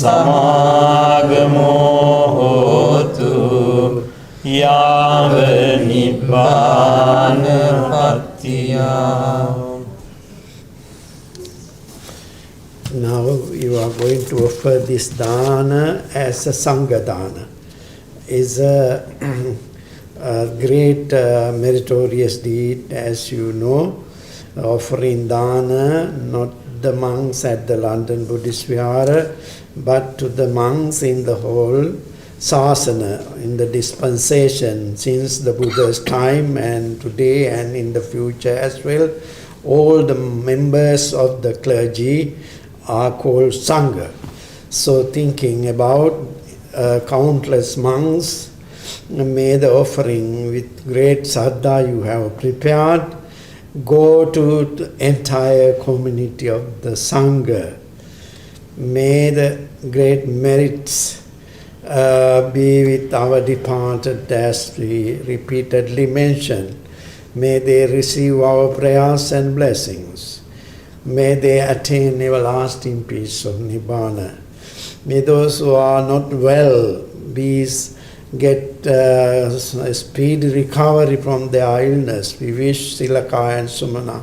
සමාගමෝ හෝතු යාව නිබ්බාන පත්තියා. Now you are going to offer this dana as a Sangha dana. Is a great meritorious deed, as you know, offering dana, not the monks at the London Buddhist Vihara, but to the monks in the whole sasana, in the dispensation, since the Buddha's time and today and in the future as well. All the members of the clergy are called Sangha. So thinking about countless monks, may the offering with great saddha you have prepared go to the entire community of the Sangha. May the great merits be with our departed, as we repeatedly mentioned. May they receive our prayers and blessings. May they attain everlasting peace of Nibbana. May those who are not well get a speedy recovery from their illness. We wish Silaka and Sumana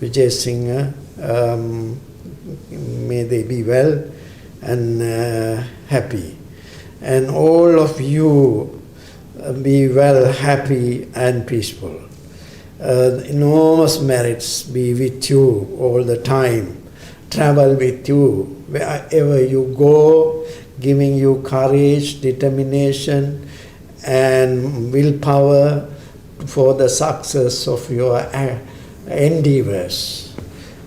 Vijay Singh, may they be well and happy. And all of you be well, happy and peaceful. Enormous merits be with you all the time. Travel with you wherever you go, giving you courage, determination and willpower for the success of your endeavors.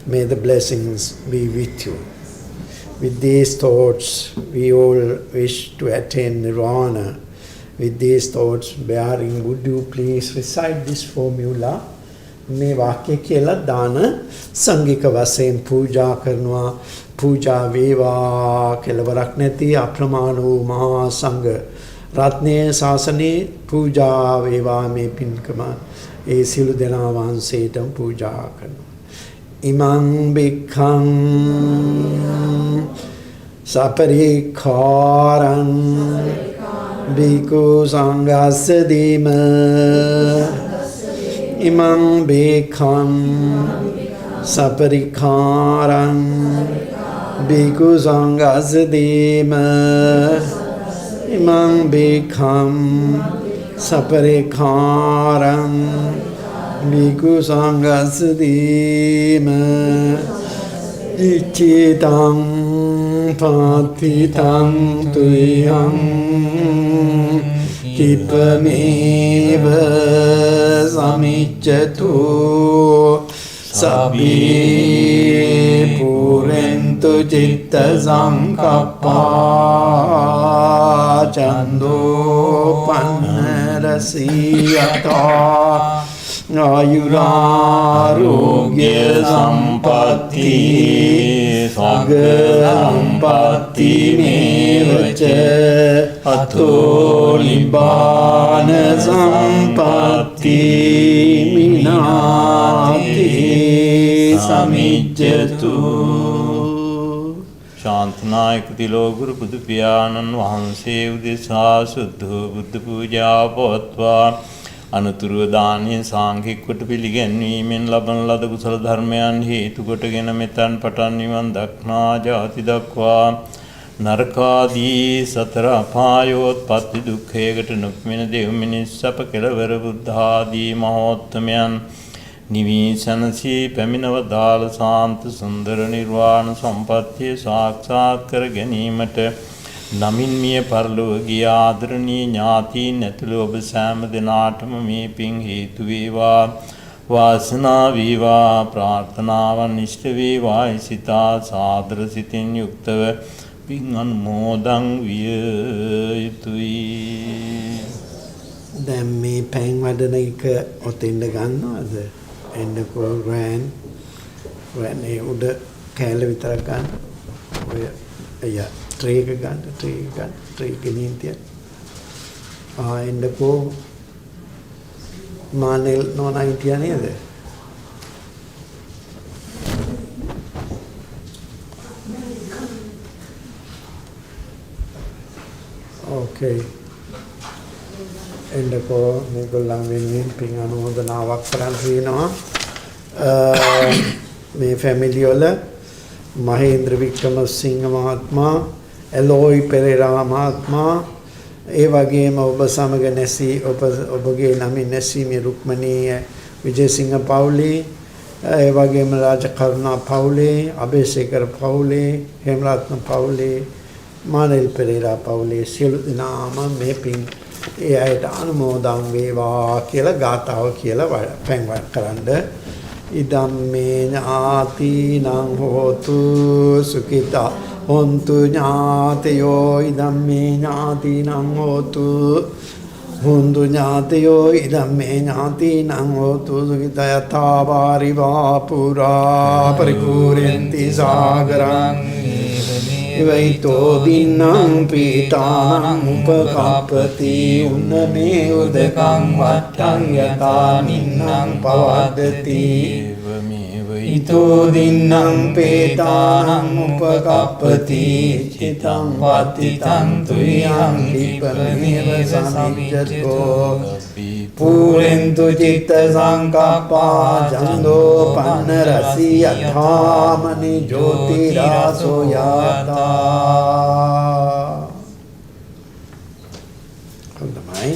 May the blessings be with you. With these thoughts, we all wish to attain Nirvana. With these thoughts bearing, would you please recite this formula? මේ වාක්‍ය කියලා දාන සංඝික වශයෙන් පූජා කරනවා. පූජා වේවා කෙලවරක් නැති අප්‍රමාණ වූ මහා සංඝ රත්නයේ ශාසනයේ පූජා වේවා මේ පින්කම ඒ සියලු දෙනා වහන්සේටම පූජා කරනවා. ඉමං බික්ඛං සපරිඛාරං බිකු සංඝස්ස දීම Imam Bhikkhaṃ Saparikharam Bhikkhu Sanghassa Dīma Imam Bhikkhaṃ Saparikharam Bhikkhu Sanghassa Dīma Iccitaṃ Patitam Tuyam Kipameva Samicchatu Sabbi Purentu Citta Sankappa Chando Pannarasiyata Ayurarogya Sampatti Sagga Sampatti Mevaca Ato Nibbana Sampatti Minati Samijjatu. ශාන්තනායක තිලෝගුරු බුදු පියාණන් වහන්සේ උදෙසා සුද්ධ බුද්ධ පූජා පවත්වා අනුතුරුව දානීය සාංඝික කොට පිළිගැන්වීමෙන් ලබන ලද කුසල ධර්මයන් හේතු කොටගෙන මෙතන් පටන් නිවන් දක්නා ජාති දක්වා නරකාදී සතර අපායෝත්පත්ති දුක්ඛයකට නොපෙනෙන දෙව් මිනිස් අප කෙලවර බුද්ධ ආදී මහෝත්තමයන් නිවිසනසී පැමිණව දාල සාන්ත සුන්දර නිර්වාණ සම්පත්තිය සාක්ෂාත් කර ගැනීමට නමින් මිය පරලොව ගිය ආදරණීය ඥාතීන් ඇතුළු ඔබ සෑම දෙනාටම මේ පින් හේතු වේවා වාසනා වේවා ප්‍රාර්ථනාවන් ඉෂ්ට වේවා සිතා සාදර සිතින් යුක්තව පින් අනුමෝදන් විය යුතුයි. දැන් මේ පැන් වඩන එක ඔතෙන්ද ගන්නවද? එන්නකෝ ග්‍රෑන්ඩ් ඒ උඩ කෑල්ල විතරක් ගන්න. ඔය ට්‍රේ එක ගන්න, ට්‍රේ ගෙනින් තියන්න. එන්නකෝ මානෙල් නෝනා හිටියා නේද? ඕකේ. එන්නකෝ මේගොල්ලන් වෙනුවෙන් පින් අනුමෝදනාවක් කරන් තියෙනවා. මේ ෆැමිලි වල මහේන්ද්‍ර වික්‍රමසිංහ මහත්මයා, එලෝයි පෙරේරා මහත්මයා, ඒ වගේම ඔබ සමග නැසී ඔබගේ නමින් නැසීමේ රුක්මනී විජේසිංහ පවුලේ, ඒ වගේම රාජකරුණා පවුලේ, අබේසේකර පවුලේ, හේමරත්න පවුලේ, මානෙල් පෙරේරා පවුලේ සියලු දෙනාම මේ පින් ඒ අයට අනුමෝදන් වේවා කියලා ගාථාව කියලා පැන් කරන්න. ඉදම්මේ ඥාතිනං හෝතු සුඛිතා හොන්තු ඥාතයෝ ඉදම්මේ ඥාතිනං හෝතු හොන්තු ඥාතයෝ ඉදම්මේ ඥාතිනං හෝතු සුඛිතා යථා වාරිවා පුරා පරිපූර්ණන්ති සාගරං වෛතෝ දින්නම් පීතානම් උපකප්පති උන්නමේ උදකං වට්ටං යතා නින්නම් පවද්දති වෛතෝ දින්නම් පීතානම් උපකප්පති චිතං වත්තිතං තුයං දීපමේව සමිජ්ජතෝ පූරෙන්තු චිත්ත සංකප්පා ජන්දෝ පන්න රසි යථාමනි ජෝතිරාසෝ යතා. හොඳයි.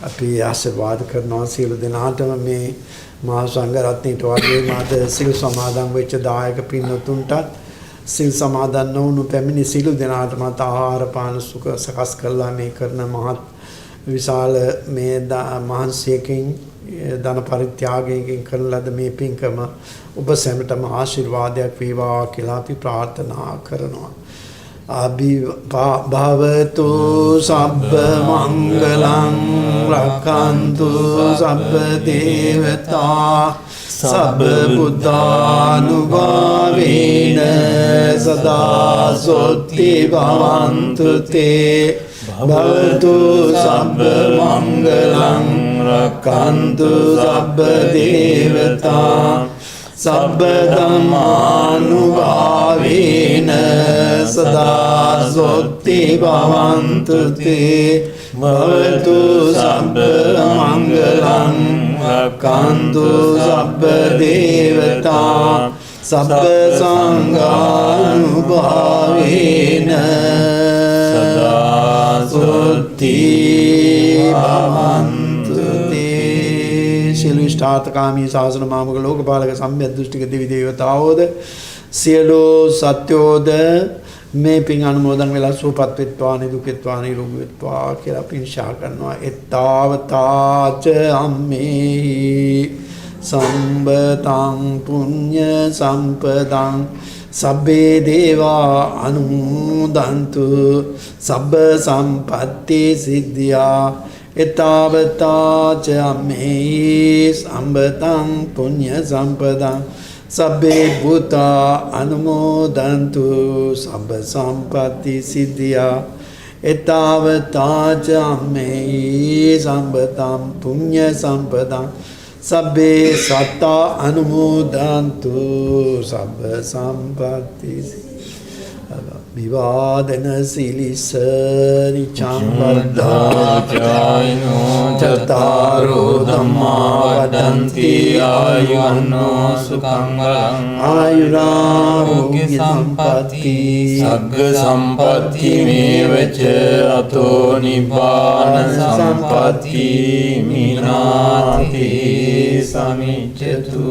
අපි ආශිර්වාද කරනවා සියලු දෙනාටම මේ මහා සංඝ රත්නයට වගේ මාද සිල් සමාදන් වෙච්ච දායක පින්වතුන්ටත් සිල් සමාදන් නොවුණු පැමිණි සියලු දෙනාටම ආහාර පාන සුඛ සකස් කරලා මේ කරන මහත් විශාල මේ මහන්සියකින් ධන පරිත්‍යාගයෙන් කරන ලද මේ පින්කම ඔබ සැමටම ආශිර්වාදයක් වේවා කියලා අපි ප්‍රාර්ථනා කරනවා. භවතු සබ්බ මංගලං රක්ඛන්තු සබ්බ දේවතා සබ්බ බුද්ධානුභාවේන සදා සොත්ති භවන්තු තේ භවතු සබ්බ මංගලං රක්ඛන්තු සබ්බ දේවතා සබ්බ ධම්මානුභාවේන සදා සොත්ති භවන්තු තේ භවතු සබ්බ මංගලං රක්ඛන්තු සබ්බ දේවතා සබ්බ සංඝානුභාවේන සුත්ති භවන්තු තේ. සියලු ඉෂ්ඨාර්ථකාමී ශාසන මාමක ලෝකපාලක සම්‍යක් දෘෂ්ටික දෙවි දේවතාවෝද සියලු සත්‍යෝද මේ පින් අනුමෝදන් වෙලා සුවපත් වෙත්වා නිදුක් වෙත්වා නිරෝගී වෙත්වා කියලා පින් ශා කරනවා. එත්තාවතාච අම්මේ සම්බතං පුඤ්ඤ සම්පදං සබ්බේ දේවා අනුමෝදන්තු සබ්බ සම්පත්ති සිද්ධියා. එතාවතාච අම්මේ සම්බතං පුඤ්ඤ සම්පදං සබ්බේ භූතා අනුමෝදන්තු සබ්බ සම්පත්ති සිද්ධියා. එතාවතාච අම්මේ සම්බතං පුඤ්ඤ සම්පදං සබ්බේ සත්තා අනුමෝදන්තු සබ්බ සම්පත්ති විවාදන සිලිස නිච්ඡං වද්ධාචායිනෝ චතාරෝ ධම්මා වදන්ති ආයුවන්නෝ සුඛං වරං ආයුරාෝග්‍ය සම්පatti සග්ග සම්පatti මේවච අතෝ නිබ්බාන සම්පatti මිනාති සමිච්ඡතු.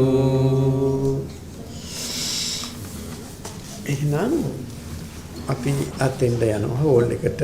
එහෙනම් අපි අතෙන්ද යනවා හෝල් එකට.